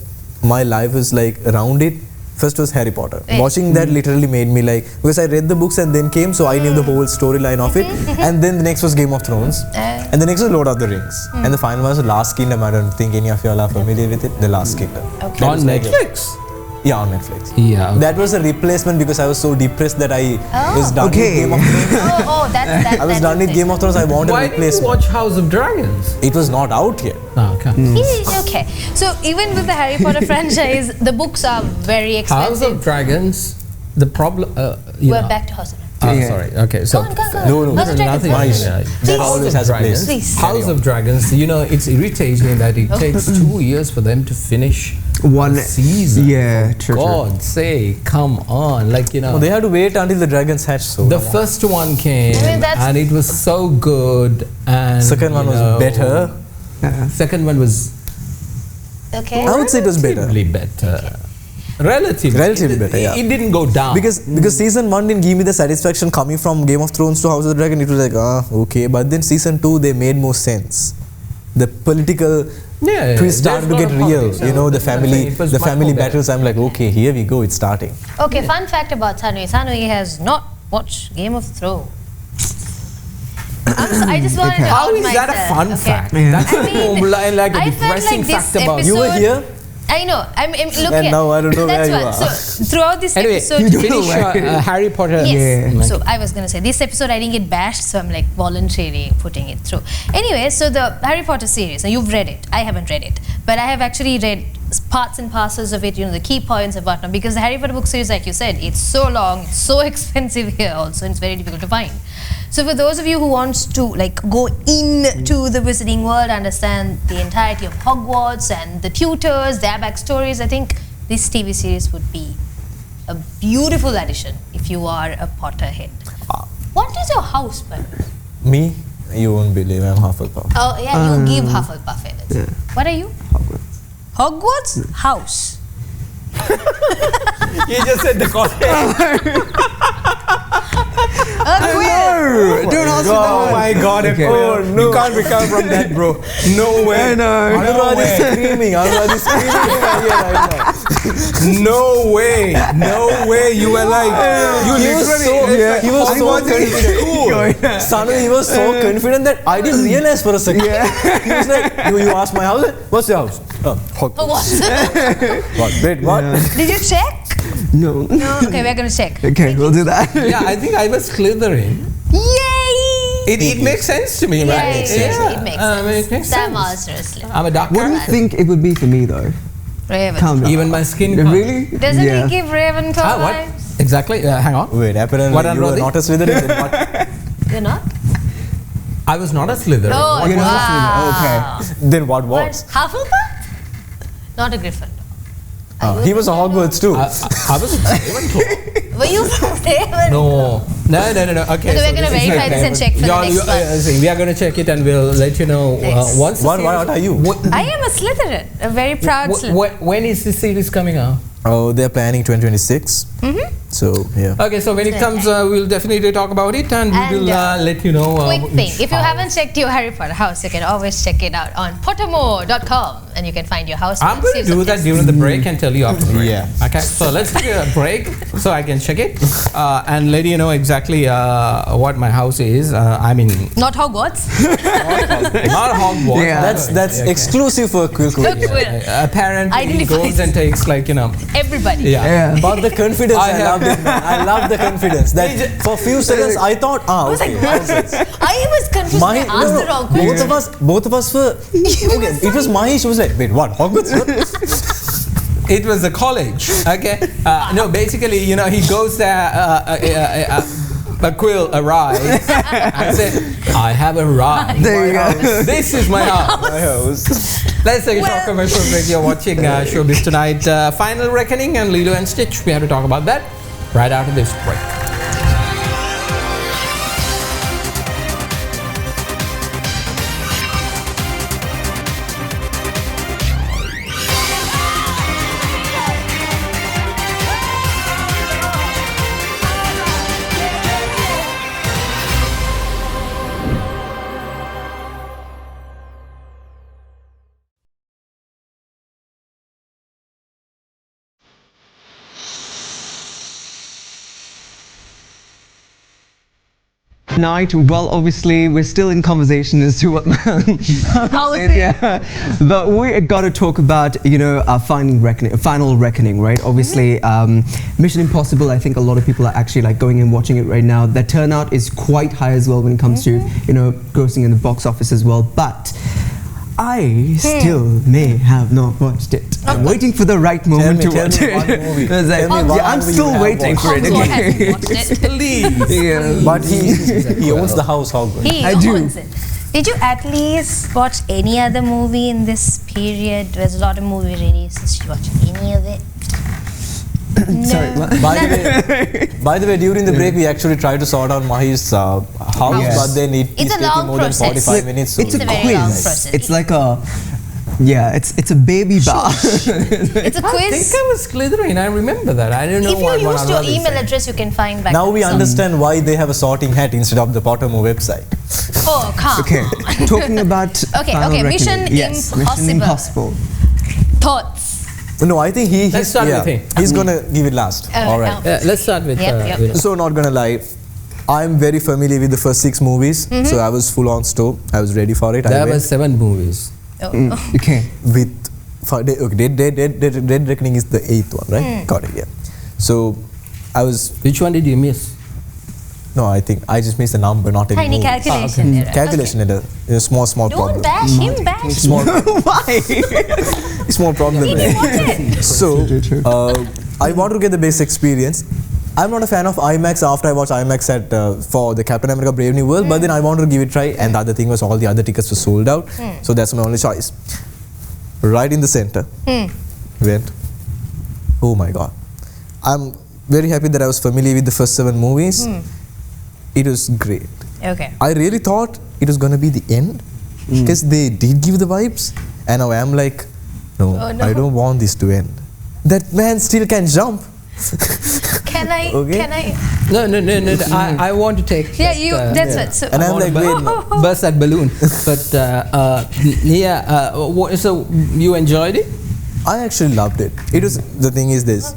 my life is like around it. First was Harry Potter. Yeah. Watching that literally made me like, because I read the books and then came, so I knew the whole storyline of it. And then the next was Game of Thrones. And the next was Lord of the Rings. And the final one was Last Kingdom. I don't think any of you all are familiar with it. The Last Kingdom. Okay. That On was like Netflix. Yeah, on Netflix. Yeah. Okay. That was a replacement because I was so depressed that I was done with Game of Thrones. That's I was done with Game of Thrones. I wanted Why a did you replacement. watch House of Dragons? It was not out yet. Oh, okay. Okay. So even with the Harry Potter franchise, the books are very House expensive. of Dragons. The problem. We're back to House of Dragons. Sorry. Okay. So Go on. No, House of Dragons. nothing. Nice. Yeah. That House always of has a place. Dragons. Please. House of Dragons. It's irritating that it takes 2 years for them to finish One season. Yeah, For true. God's sake, come on! No, they had to wait until the dragons hatched. So The first one came, I mean, that's- and it was so good. And second one was better. Second one was Okay. I would say it was better. relatively better. Relatively better, yeah. It didn't go down. Because season 1 didn't give me the satisfaction coming from Game of Thrones to House of the Dragon. It was like, okay. But then season 2, they made more sense. The political twist started to get real. You know, the family battles. I'm like, okay, here we go. It's starting. Okay, fun fact about Sanuvi. Sanuvi has not watched Game of Thrones. I just wanted to How out is myself. that a fun fact? Yeah. That's like a I felt depressing like this fact about episode, You were here? I know. I'm look And here. now I don't know That's where you one. are. So throughout this Anyway, episode, you finish Harry Potter. Yes. So I was gonna say this episode I didn't get bashed, so I'm like voluntarily putting it through. Anyway, so the Harry Potter series. Now you've read it. I haven't read it, but I have actually read parts and parcels of it. You know, the key points and whatnot. Because the Harry Potter book series, like you said, it's so long, it's so expensive here also, and it's very difficult to find. So for those of you who wants to like go into the Wizarding world, understand the entirety of Hogwarts and the tutors, their backstories, I think this TV series would be a beautiful addition if you are a Potterhead. What is your house, by the way? Me? You won't believe I'm Hufflepuff. Oh yeah, you give Hufflepuff energy. Yeah. What are you? Hogwarts house. You just said the Aquil! Don't ask me. Oh my God, Aquil. Oh, no. You can't recover from that, bro. No way. I know. Anurag is screaming. Anurag is screaming right now. No way. No way. You were like, he was so confident. Suddenly he was so confident that I didn't realize for a second. He was like, you asked my house? What's your house? What? Wait, what? Did you check? No. No. Okay, we're gonna check. Okay, we'll do that. Yeah, I think I was Slytherin. Yay! It makes sense to me, right? It makes sense. It makes Sam sense. seriously. I'm a doctor. What do you think it would be for me though? Raven. Calm down. Even my skin. Really? Doesn't he give Ravenclaw What? vibes? Exactly. Hang on. Wait, apparently What, you were Anuradhi? not a Slytherin. Then what? You're not? I was not a Slytherin. Oh, You're not wow. okay. Then what was? Hufflepuff? Not a Gryffindor. He was a Hogwarts too. I was a Ravenclaw. Were you from Ravenclaw? No. Okay, So we're going to verify this and check for the next one. We are going to check it and we'll let you know once. What are you? I am a Slytherin. A very proud Slytherin. When is this series coming out? Oh, they're planning 2026. So, yeah. Okay, so when it comes, we'll definitely talk about it and we will let you know. Quick thing, if you haven't checked your Harry Potter house, you can always check it out on pottermore.com and you can find your house. I'm going to do that during the break and tell you after the break. Yeah. Okay, so let's take a break so I can check it and let you know exactly what my house is. I mean... Not Hogwarts. Not Hogwarts. Yeah. That's exclusive for Aquil. Apparently he goes and takes like, you know... Everybody. Yeah. But the confidence, I love it, man. I love the confidence. That for a few seconds I thought, I was like, what? I was confused. I asked the wrong question. Both of us were... Okay, it was Mahieash. She was like, wait, what? Hogwarts? It was a college. Okay. No, basically, you know, he goes there. Aquil arrives and says, I have arrived. There you go. This is my house. My house. Let's take a short commercial break. You're watching Showbiz Tonight, Final Reckoning and Lilo and Stitch. We have to talk about that right after this break. Night. Well, obviously, we're still in conversation as to what. How was it? Yeah, but we got to talk about, you know, our final reckoning, right? Obviously, Mission Impossible. I think a lot of people are actually like going and watching it right now. The turnout is quite high as well when it comes to, you know, grossing in the box office as well. But I still may have not watched it. I'm waiting for the right moment to watch it. I'm still waiting for it. Please. Yeah. But he owns the house, Hogwarts. He owns it. Did you at least watch any other movie in this period? There's a lot of movie releases. Did you watch any of it? No. Sorry, what? By the way, during the break, we actually tried to sort out Mahieash's house, but then it's taking more than 45 minutes. It's a very quiz. long process. It's like a Yeah, it's a baby bar. It's a quiz. I think I was Slytherin. I remember that. I don't know If you what used your Annabelle email said. address, you can find back. Now the we result. understand why they have a sorting hat instead of the Pottermore website. Oh, come Okay, on. talking about Okay, Final okay, Mission Reckoning. Yes, Impossible. Mission Impossible. Thoughts? No, I think Let's start with him. he's gonna give it last. All right. Let's start with Vinuth. So not gonna lie, I'm very familiar with the first 6 movies, so I was full on stove. I was ready for it. There were 7 movies. Okay. With Dead Reckoning is the 8th one, right? Got it. Yeah. So I was. Which one did you miss? No, I think I just missed the number, not any Tiny movie. calculation error. Calculation error. A small Don't problem. bash him, bash Small. Why? Small problem. He didn't want it. So I want to get the best experience. I'm not a fan of IMAX after I watched IMAX for the Captain America Brave New World, but then I wanted to give it a try, and the other thing was all the other tickets were sold out, so that's my only choice. Right in the center, went. Oh my god. I'm very happy that I was familiar with the first 7 movies. It was great. Okay. I really thought it was gonna be the end, because they did give the vibes, and now I'm like, no, Oh, no. I don't want this to end. That man still can jump. Can I? Okay. Can I? No. I want to take. Yeah, you. That's what. So, And I'm like, wait, burst that balloon. But so you enjoyed it? I actually loved it. It was, the thing is this,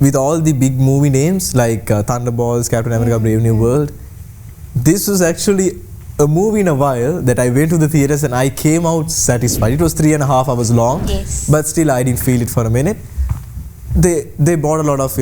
with all the big movie names like Thunderbolts, Captain America, Brave New World, this was actually a movie in a while that I went to the theaters and I came out satisfied. It was 3.5 hours long, Yes. but still I didn't feel it for a minute. They brought a lot of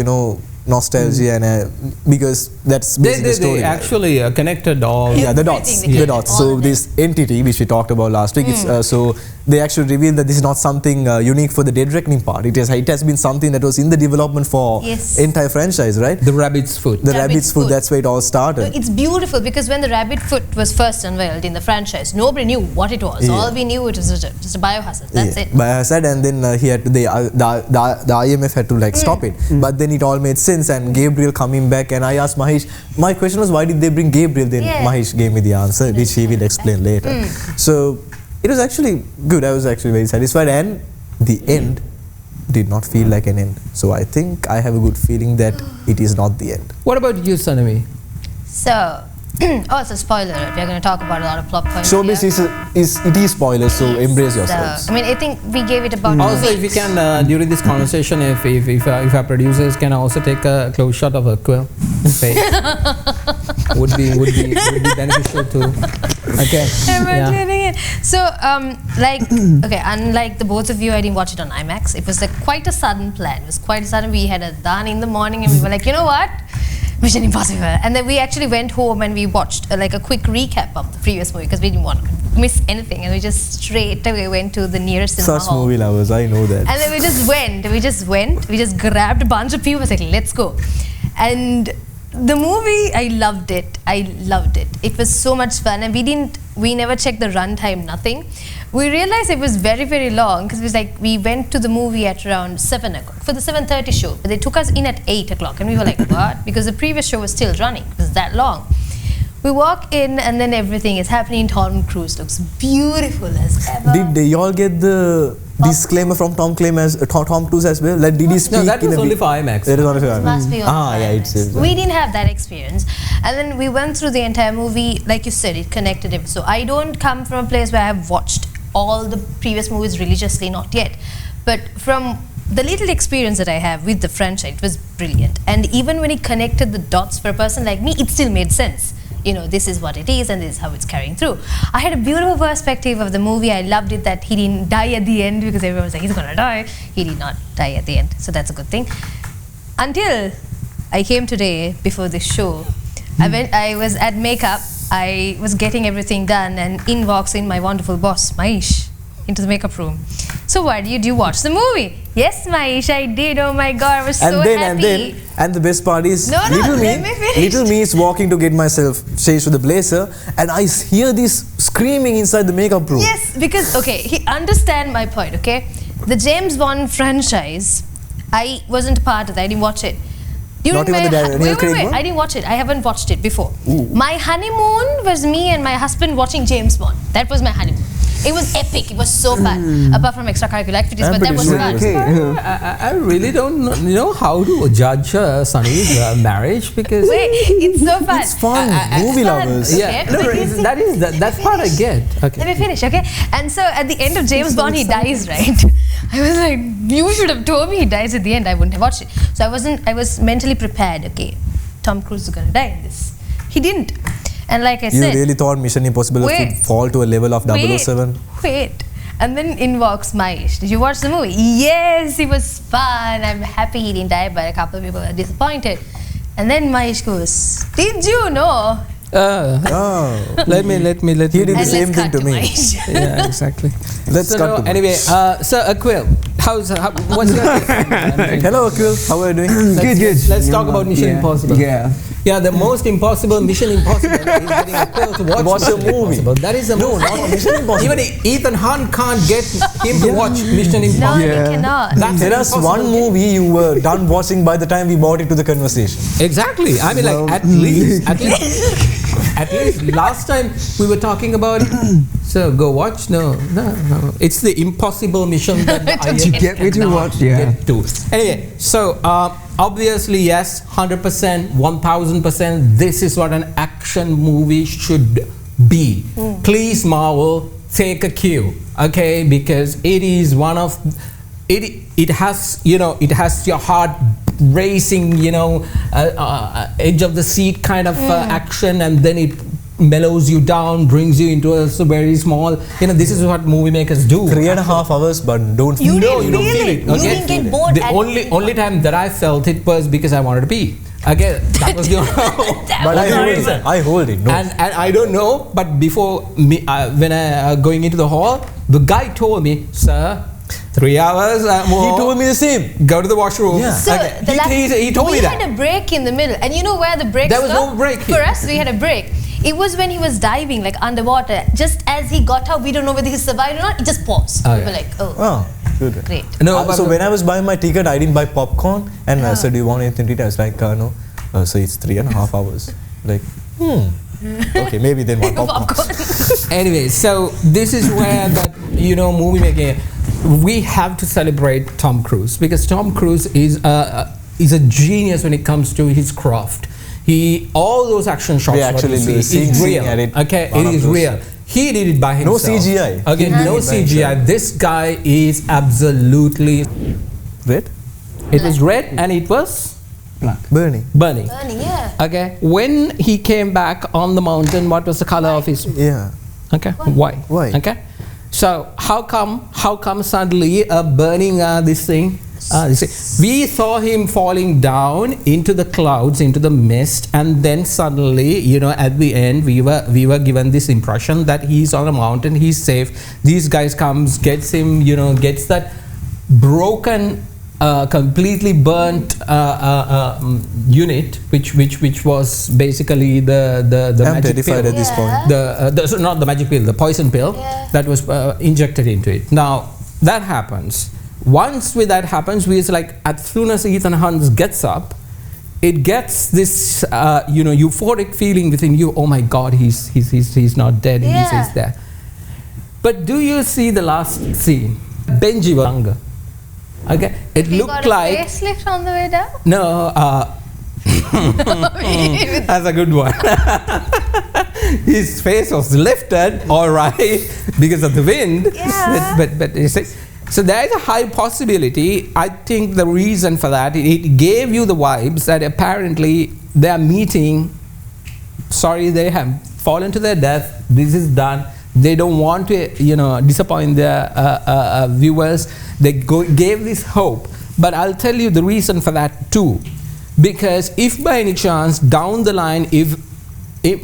nostalgia and because that's basically the story. They actually connected all. Yeah, the dots. Everything, The dots. all So of it. this entity which we talked about last week, it's, so they actually revealed that this is not something unique for the Dead Reckoning part. It has been something that was in the development for Yes. entire franchise, right? The rabbit's foot. The Rabbit's rabbit's foot. foot. That's where it all started. It's beautiful because when the rabbit foot was first unveiled in the franchise, nobody knew what it was. Yeah. All we knew it was just a biohazard. That's it. Biohazard, and then he had to, the IMF had to like stop it. But then it all made sense, and Gabriel coming back, and I asked Mahesh. My question was, why did they bring Gabriel? Then Yeah. Mahesh gave me the answer, which he will explain later. So it was actually good. I was actually very satisfied, and the end did not feel like an end. So I think I have a good feeling that it is not the end. What about you, Sanuvi? So, it's a spoiler. We're going to talk about a lot of plot points. Showbiz here. it is spoilers, so embrace So, yourselves. I mean, I think we gave it about. Also, if we can during this conversation, if our producers can also take a close shot of Aquil face, would be beneficial too. Okay. Imagining it. So, okay, unlike the both of you, I didn't watch it on IMAX. It was like quite a sudden plan. It was quite a sudden. We had a daan in the morning, and we were like, you know what? Mission Impossible. And then we actually went home and we watched like a quick recap of the previous movie because we didn't want to miss anything, and we just straight away went to the nearest cinema Such hall. movie lovers, I know that. And then we just grabbed a bunch of people, was like, let's go. And the movie, I loved it. It was so much fun, and we never checked the runtime, nothing. We realized it was very, very long because it was like we went to the movie at around 7 o'clock for the 7:30 show, but they took us in at 8 o'clock, and we were like, what? Because the previous show was still running. It was that long. We walk in, and then everything is happening. Tom Cruise looks beautiful as ever. Did they all get the disclaimer from Tom Cruise as well? Like, did he speak? No, that was only for IMAX. That is only for IMAX. Must be on Yeah, it says. We didn't have that experience. And then we went through the entire movie. Like you said, it connected him. So I don't come from a place where I've watched all the previous movies religiously, not yet. But from the little experience that I have with the franchise, it was brilliant. And even when he connected the dots for a person like me, it still made sense. You know, this is what it is and this is how it's carrying through. I had a beautiful perspective of the movie. I loved it that he didn't die at the end because everyone was like, he's gonna die. He did not die at the end. So that's a good thing. Until I came today before this show, I was at makeup, I was getting everything done, and in walks in my wonderful boss, Mahieash, into the makeup room. So what did you watch the movie? Yes, Mahieash, I did. Oh my god, I was so happy. And the best part is, No, let me finish. little me is walking to get myself changed to the blazer, and I hear this screaming inside the makeup room. Yes, because, okay, he understand my point, okay? The James Bond franchise, I wasn't a part of that, I didn't watch it. Not even the Daniel Craig Wait, one? I didn't watch it. I haven't watched it before. Ooh. My honeymoon was me and my husband watching James Bond. That was my honeymoon. It was epic. It was so fun. Apart from extracurricular activities, but that was fun. I really don't know how to judge Sunny's marriage because it's so fun. It's fun. Movie lovers. Yeah, that's part I get. Okay. Let me finish, okay? And so at the end of James Bond, he dies, right? I was like, you should have told me he dies at the end. I wouldn't have watched it. So I was mentally prepared. Okay, Tom Cruise is gonna die in this. He didn't. And like I said, you really thought Mission Impossible would fall to a level of 007? Wait. And then in walks Mahieash. Did you watch the movie? Yes, it was fun. I'm happy he didn't die, but a couple of people were disappointed. And then Mahieash goes, did you know? Let me. He did the same thing to me. Yeah, exactly. Let's cut to anyway, so Aquil, what's your Hello Aquil, how are you doing? Good. Let's talk about Mission Impossible. Yeah, the most impossible Mission Impossible is getting Aquil to watch a movie. That is the most. Not Mission Impossible. Even Ethan Hunt can't get him to watch Mission Impossible. No, he cannot. Tell us one movie you were done watching by the time we brought it to the conversation. Exactly. I mean, like at least last time we were talking about it. So go watch. No. It's the impossible mission that I get me to watch. Get to. Anyway, so obviously yes, 100%, 1000%. This is what an action movie should be. Please, Marvel, take a cue, okay? Because it is one of it has your heart racing, edge of the seat kind of action, and then it mellows you down, brings you into a very small, this is what movie makers do. 3.5 hours, but don't feel it. You don't feel it. You didn't get bored. The only time that I felt it was because I wanted to pee. Okay, that was the but I hold it. No. And I don't know, but before me, when I going into the hall, the guy told me, sir, 3 hours more. He told me the same. Go to the washroom. Yeah. So he told me that. We had a break in the middle, and you know where the break stopped? There was no break here. For us, we had a break. It was when he was diving, like underwater. Just as he got out, we don't know whether he survived or not. It just paused. We were like, good. Great. No, so when I was buying my ticket, I didn't buy popcorn, and I said, "Do you want anything to eat?" I was like, "No." So it's 3.5 hours. Like, okay, maybe then one popcorn. Anyway, so this is where that movie making. We have to celebrate Tom Cruise because Tom Cruise is a genius when it comes to his craft. All those action shots is real. Okay, it is real. He did it by himself. No CGI. Okay, no CGI. This guy is absolutely red. It was red and it was black. Burning, yeah. Okay. When he came back on the mountain, what was the color of his? Yeah. Okay. White. Okay. So how come suddenly burning this thing? We saw him falling down into the clouds, into the mist, and then suddenly, at the end, we were given this impression that he's on a mountain, he's safe. These guys gets him, gets that broken, completely burnt unit, which was basically the magic pill. At this point. Not the magic pill, the poison pill that was injected into it. Now that happens. Once that happens, it's like as soon as Ethan Hunt gets up, it gets this euphoric feeling within you. Oh my God, he's not dead. He's there. But do you see the last scene? Benji was younger. Okay, it looked like a facelift on the way down. No, that's a good one. His face was lifted, all right, because of the wind. Yeah. But you see. So there is a high possibility. I think the reason for that, it gave you the vibes that apparently they are meeting. Sorry, they have fallen to their death. This is done. They don't want to, disappoint their viewers. They gave this hope. But I'll tell you the reason for that too. Because if by any chance down the line, if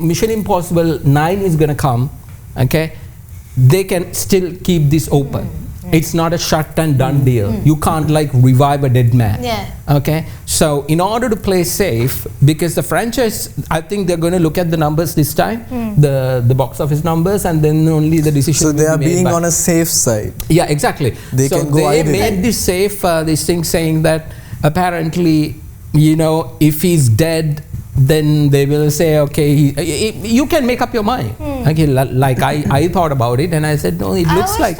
Mission Impossible 9 is going to come, okay, they can still keep this open. It's not a shut and done deal. You can't revive a dead man. Yeah. Okay. So in order to play safe, because the franchise, I think they're going to look at the numbers this time, the box office numbers, and then only the decision. So they are being on a safe side. Yeah, exactly. They can go either. They made this safe. This thing saying that apparently, if he's dead, then they will say, okay, you can make up your mind. Okay, like I thought about it and I said, no, it looks like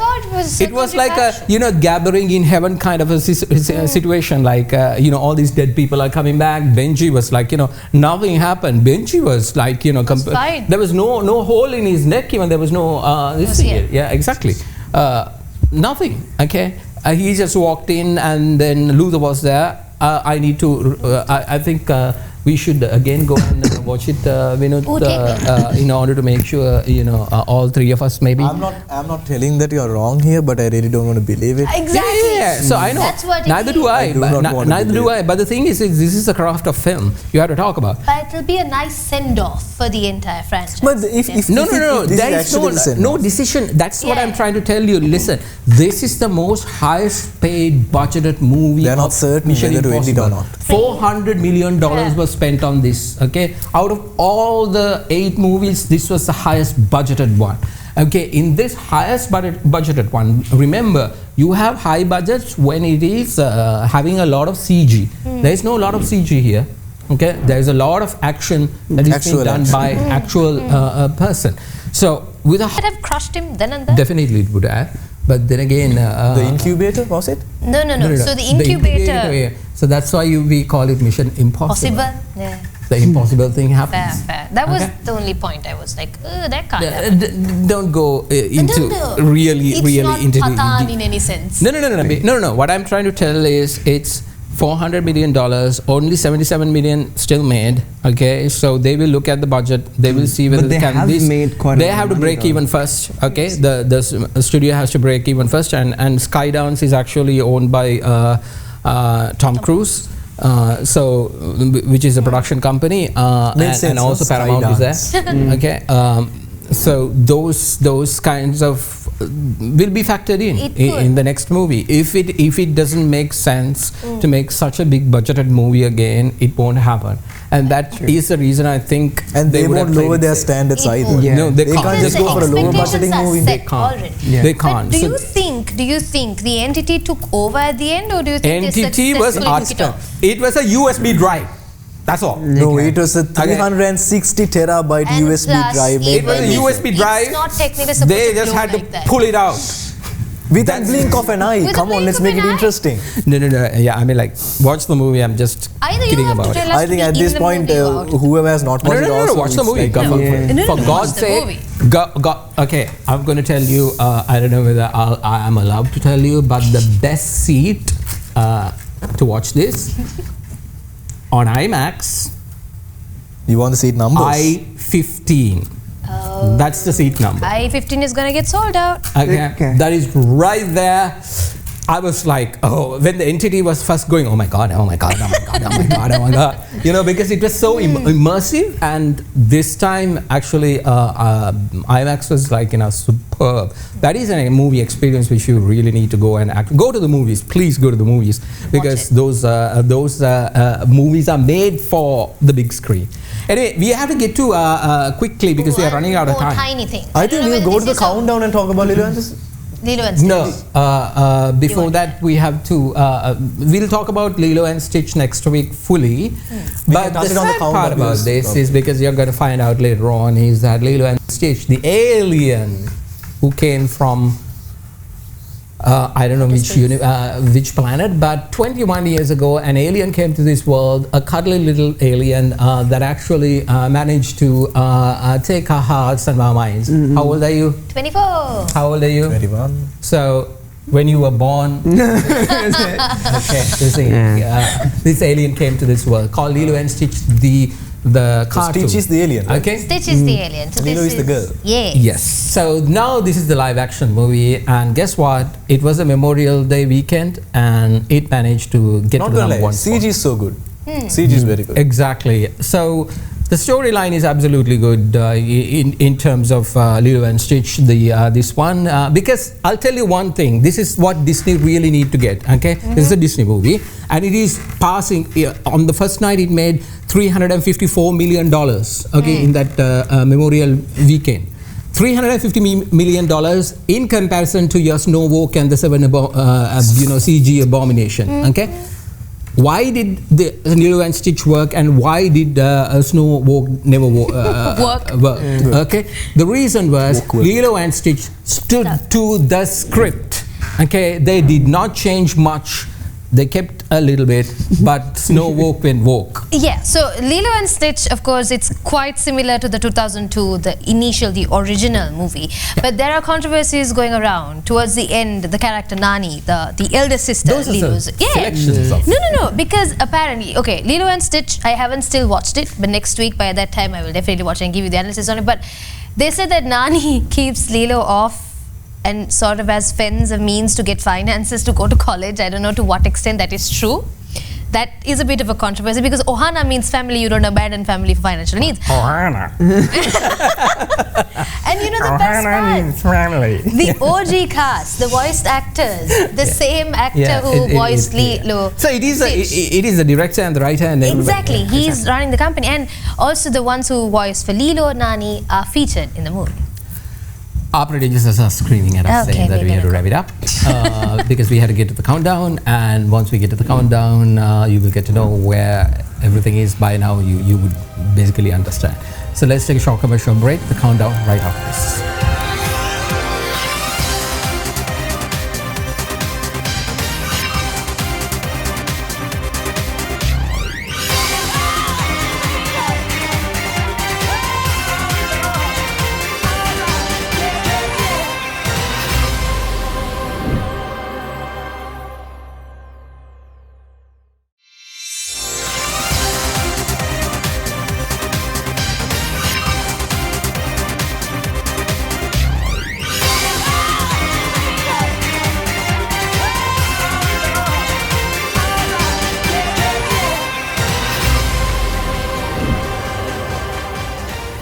it was like a gathering in heaven kind of a situation. Like all these dead people are coming back. Benji was like nothing happened. Benji was like there was no hole in his neck, even there was no yeah, exactly, nothing. Okay, he just walked in and then Luther was there. I need to I think we should again go and watch it, Vinuth, in order to make sure all three of us maybe. I'm not telling that you're wrong here, but I really don't want to believe it. Exactly. Yeah. So I know. That's what neither do I. Neither do I. But the thing is, this is a craft of film. You have to talk about. But it'll be a nice send-off for the entire franchise. But if no, there is no decision. That's what I'm trying to tell you. Listen, this is the most highest paid budgeted movie. They're not certain whether to end it or not. $400 million was spent on this. Okay, out of all the 8 movies, this was the highest budgeted one. Okay, in this highest budgeted one, remember, you have high budgets when it is having a lot of CG. There is no lot of CG here. Okay, there is a lot of action that is being done by actual person. So with a would have crushed him then and there. Definitely it would have. But then again, the incubator, was it? No. So the incubator. Yeah. So that's why we call it Mission Impossible. Yeah. The impossible thing happens. Fair. That was the only point. I was like, that can't happen. Don't go into really into It's not Pathan in any sense. No. What I'm trying to tell is it's $400 million, only 77 million still made. Okay, so they will look at the budget. They will see whether they can. They have to break even first. Okay, the studio has to break even first, and Skydance is actually owned by Tom Cruise. Which is a production company, and also Paramount is there. Okay, so those kinds of will be factored in the next movie. If it doesn't make sense to make such a big budgeted movie again, it won't happen. And that is the reason I think. And they won't lower their standards either. Yeah. No, they can't just go for a lower budgeting movie. They can't. Yeah. They can't. But do you think the entity took over at the end, or do you think entity was it was a USB drive? That's all. No, it was a 360 terabyte USB drive. It was a USB drive. It's not technically supposed they just had to pull it out. With a blink of an eye. Come on, let's make it interesting. No. Yeah, I mean, like, watch the movie. I'm just kidding about it. I think at this point, whoever has not watched it also watch the movie. For God's sake. Okay, I'm going to tell you, I don't know whether I am allowed to tell you, but the best seat to watch this on IMAX. You want the seat numbers? I-15. Oh. That's the seat number. I-15 is going to get sold out. Okay. That is right there. I was like, when the entity was first going, oh my God. Because it was so immersive, and this time actually IMAX was like, superb. That is a movie experience which you really need to go and go to the movies. Please go to the movies, because those movies are made for the big screen. Anyway, we have to get to quickly because we are running out of time. Tiny thing. I think we'll go to the countdown and talk about Lilo and Stitch. No, before that we have to, we'll talk about Lilo and Stitch next week fully. But the sad part about this is, because you're going to find out later on, is that Lilo and Stitch, the alien who came from, I don't know which planet, but 21 years ago an alien came to this world, a cuddly little alien that actually managed to take our hearts and our minds. How old are you? 24. How old are you? 21. So when you were born, this alien came to this world called Lilo and Stitch, the cartoon. Stitch is the alien, right? Okay. Stitch is the alien. So Lilo is the girl. Yes. So now this is the live action movie, and guess what? It was a Memorial Day weekend, and it managed to get to the number 1 spot. CG is so good. CG is very good. Exactly. So the storyline is absolutely good in terms of Lilo and Stitch, this one, because I'll tell you one thing, this is what Disney really need to get, okay? This is a Disney movie, and it is passing, on the first night it made $354 million, okay, in that Memorial weekend. $350 million in comparison to your Snow Walk and the 7 CG abomination, okay? Why did the Lilo and Stitch work, and why did Snow Walk never work? Okay, the reason was Lilo and Stitch stood to the script. Okay, they did not change much. They kept a little bit, but Snow Walk went walk. Yeah, so Lilo and Stitch, of course, it's quite similar to the 2002, the original movie. But there are controversies going around. Towards the end, the character Nani, the elder sister, Those Lilo's. are selections of. No, because apparently, okay, Lilo and Stitch, I haven't still watched it, but next week, by that time, I will definitely watch it and give you the analysis on it. But they said that Nani keeps Lilo off and sort of as fends a means to get finances to go to college. I don't know to what extent that is true. That is a bit of a controversy because Ohana means family. You don't abandon family for financial needs. Ohana. And you know the best part? Means family. The OG cast, the voiced actors, the same actor who voiced Lilo. So it is the director and the writer and exactly. He's running the company, and also the ones who voiced for Lilo, Nani are featured in the movie. Our producers are screaming at us saying that we had to wrap it up because we had to get to the countdown, and once we get to the countdown, you will get to know where everything is. By now, you would basically understand. So let's take a short commercial break. The countdown right after this.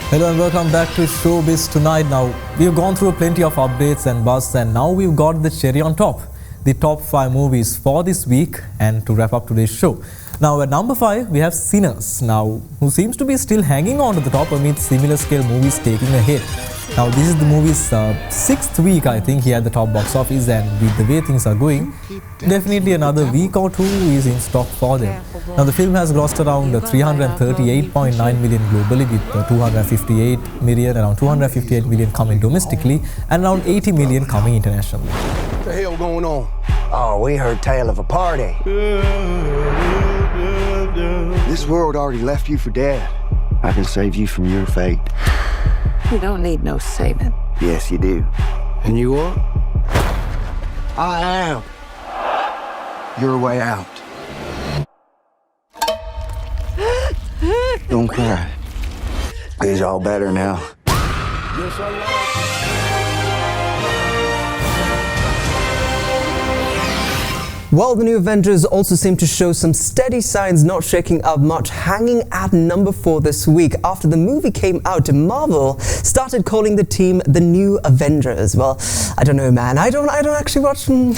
Hello and welcome back to Showbiz Tonight. Now, we've gone through plenty of updates and buzz, and now we've got the cherry on top. The top 5 movies for this week and to wrap up today's show. Now, at number 5, we have Sinners, now who seems to be still hanging on to the top amid similar scale movies taking a hit. Now, this is the movie's 6th week, I think, here at the top box office, and with the way things are going, definitely another week or two is in stock for them. Now, the film has grossed around 338.9 million globally, with around 258 million coming domestically, and around 80 million coming internationally. What the hell going on? Oh, we heard tale of a party. This world already left you for dead. I can save you from your fate. You don't need no saving. Yes, you do. And you are? I am. Your way out. Don't cry. It's all better now. Well, the new Avengers also seem to show some steady signs, not shaking up much, hanging at number 4 this week. After the movie came out, Marvel started calling the team the new Avengers. Well, I don't know, man. I don't actually watch. I'm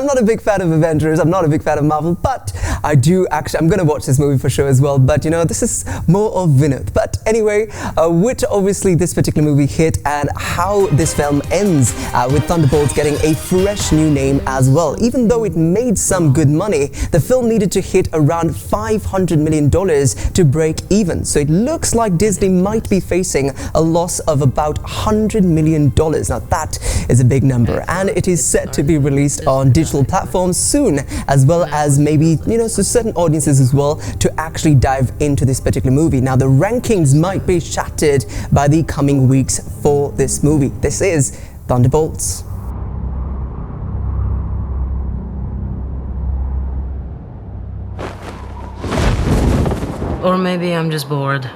not a big fan of Avengers. I'm not a big fan of Marvel, but I'm going to watch this movie for sure as well. But, you know, this is more of Vinuth. But anyway, which obviously this particular movie hit, and how this film ends with Thunderbolts getting a fresh new name as well. Even though it made some good money, the film needed to hit around $500 million to break even. So it looks like Disney might be facing a loss of about $100 million. Now that is a big number, and it is set to be released on digital platforms soon, as well as maybe, you know, so certain audiences as well to actually dive into this particular movie. Now the rankings might be shattered by the coming weeks for this movie. This is Thunderbolts. Or maybe I'm just bored.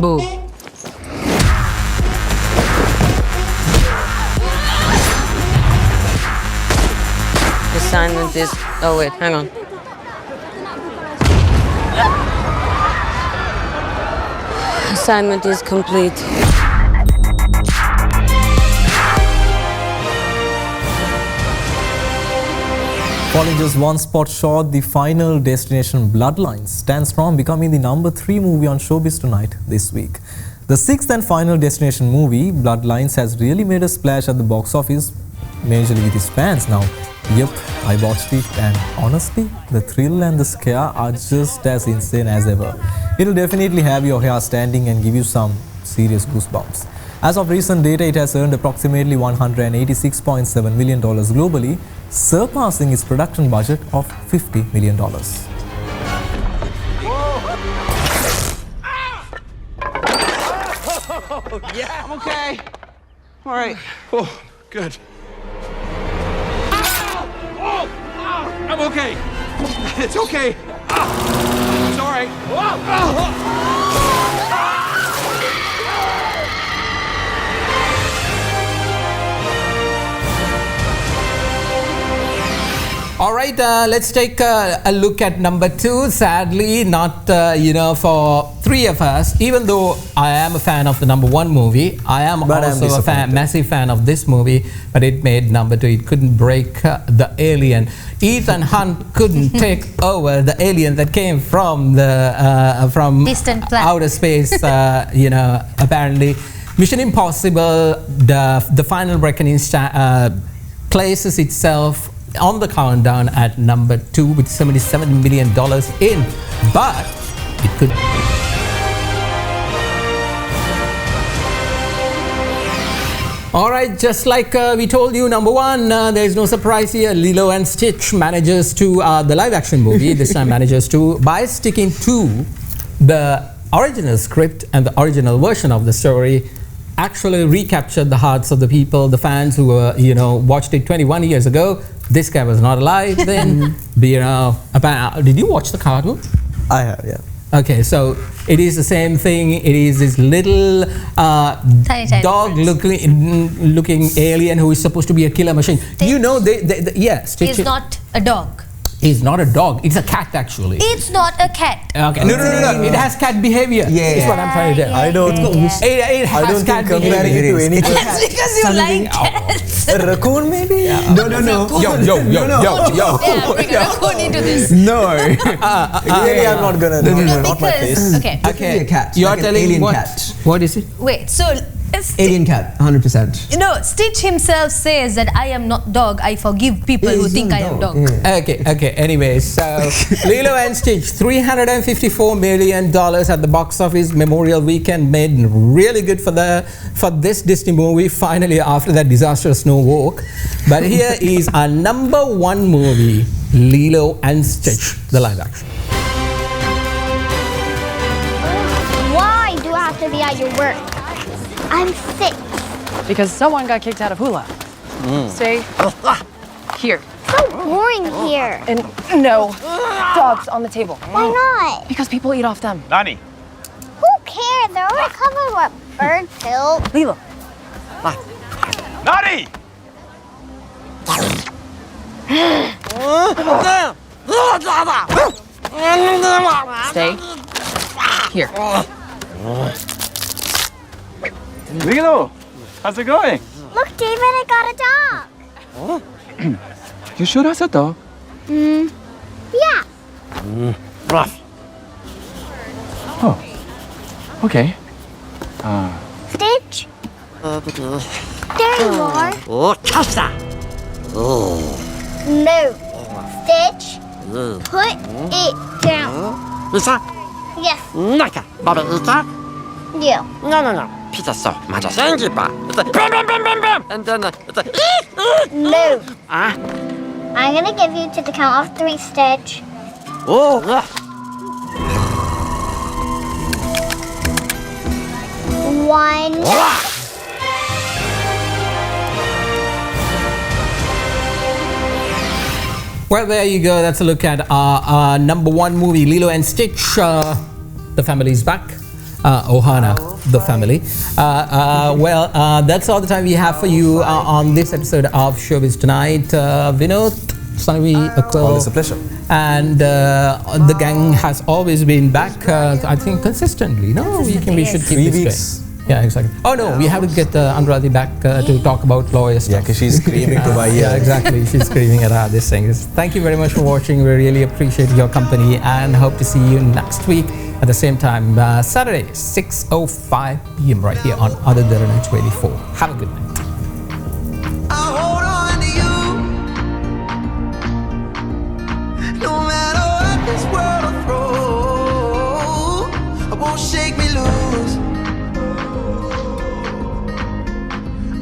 Boo. Assignment is... Oh wait, hang on. Assignment is complete. Falling just one spot short, the final destination Bloodlines stands strong, becoming the number 3 movie on Showbiz Tonight this week. The 6th and final destination movie, Bloodlines, has really made a splash at the box office, majorly with its fans. Now, yep, I watched it, and honestly, the thrill and the scare are just as insane as ever. It'll definitely have your hair standing and give you some serious goosebumps. As of recent data, it has earned approximately $186.7 million globally, surpassing its production budget of $50 million. Yeah, I'm okay. All right. Oh, good. I'm okay. It's okay. It's all right. All right, let's take a look at number 2. Sadly, not, for 3 of us, even though I am a fan of the number 1 movie, I am also a massive fan of this movie, but it made number 2. It couldn't break the alien. Ethan Hunt couldn't take over the alien that came from the distant planet, outer space, apparently. Mission Impossible, the Final Reckoning places itself on the countdown at number 2 with $77 million in, but it could. All right, just like we told you, number 1, there is no surprise here. Lilo and Stitch manages to, the live action movie, this time manages to, by sticking to the original script and the original version of the story, actually recaptured the hearts of the people, the fans who were, watched it 21 years ago. This guy was not alive then. Did you watch the cartoon? I have, yeah. Okay, so it is the same thing. It is this little tiny dog-looking alien who is supposed to be a killer machine. Stitch. Stitch. He's not a dog. It's not a dog. It's a cat, actually. It's not a cat. Okay. No. It has cat behavior. Yeah. That's what I'm trying to tell. I don't. It has cat behavior. That's because you like cats. A raccoon, maybe? Yeah. No. Yo. Yeah, bring a raccoon into this. No. Really, I'm not gonna. No, not my face. Okay. A cat. You're like telling alien what? Cat. What is it? Wait, so Alien cat, 100%. No, Stitch himself says that I am not dog. I forgive people who think I am dog. Yeah. Okay. Anyway, so Lilo and Stitch, $354 million at the box office. Memorial Weekend made really good for this Disney movie. Finally, after that disastrous snow walk. But here is our number 1 movie, Lilo and Stitch, the live action. Why do I have to be at your work? I'm sick. Because someone got kicked out of hula. Stay here. So boring here. And no dogs on the table. Why not? Because people eat off them. Nani. Who cares? They're already covered with bird pill. Lilo. Nani. Stay here. Lilo, how's it going? Look, David, I got a dog. You sure that's a dog? Yeah. Rough. Oh. Okay. Stitch? There you are. No. Stitch, put it down. Yes. You. No. Pizza so much a change ba. It's like bam bam. And then it's like No. I'm gonna give you to the count of 3, Stitch. Oh. 1. Well, there you go. That's a look at our number 1 movie, Lilo and Stitch. The family's back. Ohana, the family. That's all the time we have for you on this episode of Showbiz Tonight. Vinuth, Sanuvi, Aquil. Always a pleasure. And the gang has always been back, I think, consistently. No, we should keep 3 this weeks. going. Yeah, exactly. Oh no, we have to get Anuradhi back to talk about lawyer stuff. Yeah, because she's screaming to my ear. Yeah, exactly. She's screaming at her this thing. Thank you very much for watching. We really appreciate your company and hope to see you next week at the same time, Saturday, 6:05 p.m. right here on Other Derana 24. Have a good night. Shake me loose.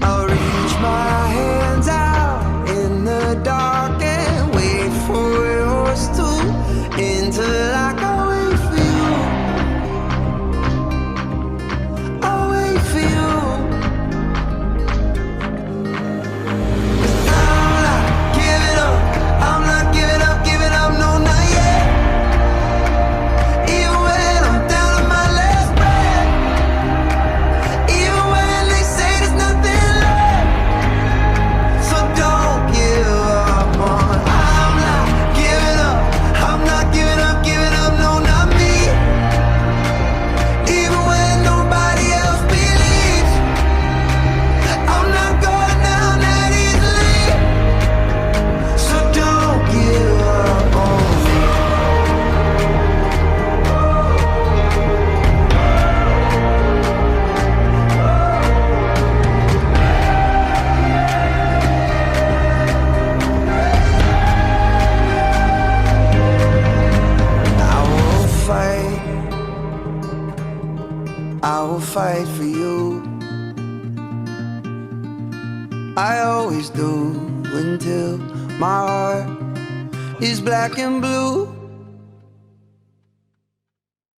I'll reach my hands out in the dark and wait for yours to until I can wait for you. I'll wait for you. 'Cause I'm not giving up. I'm not giving up, no, not yet. Even when I'm down on my last breath, even when they say there's nothing left, so don't give up on. I'm not giving up. I'm not giving up, no, not me. Even when nobody else believes, I'm not going down that easily. So don't give up on me. I will fight for you. I always do until my heart is black and blue.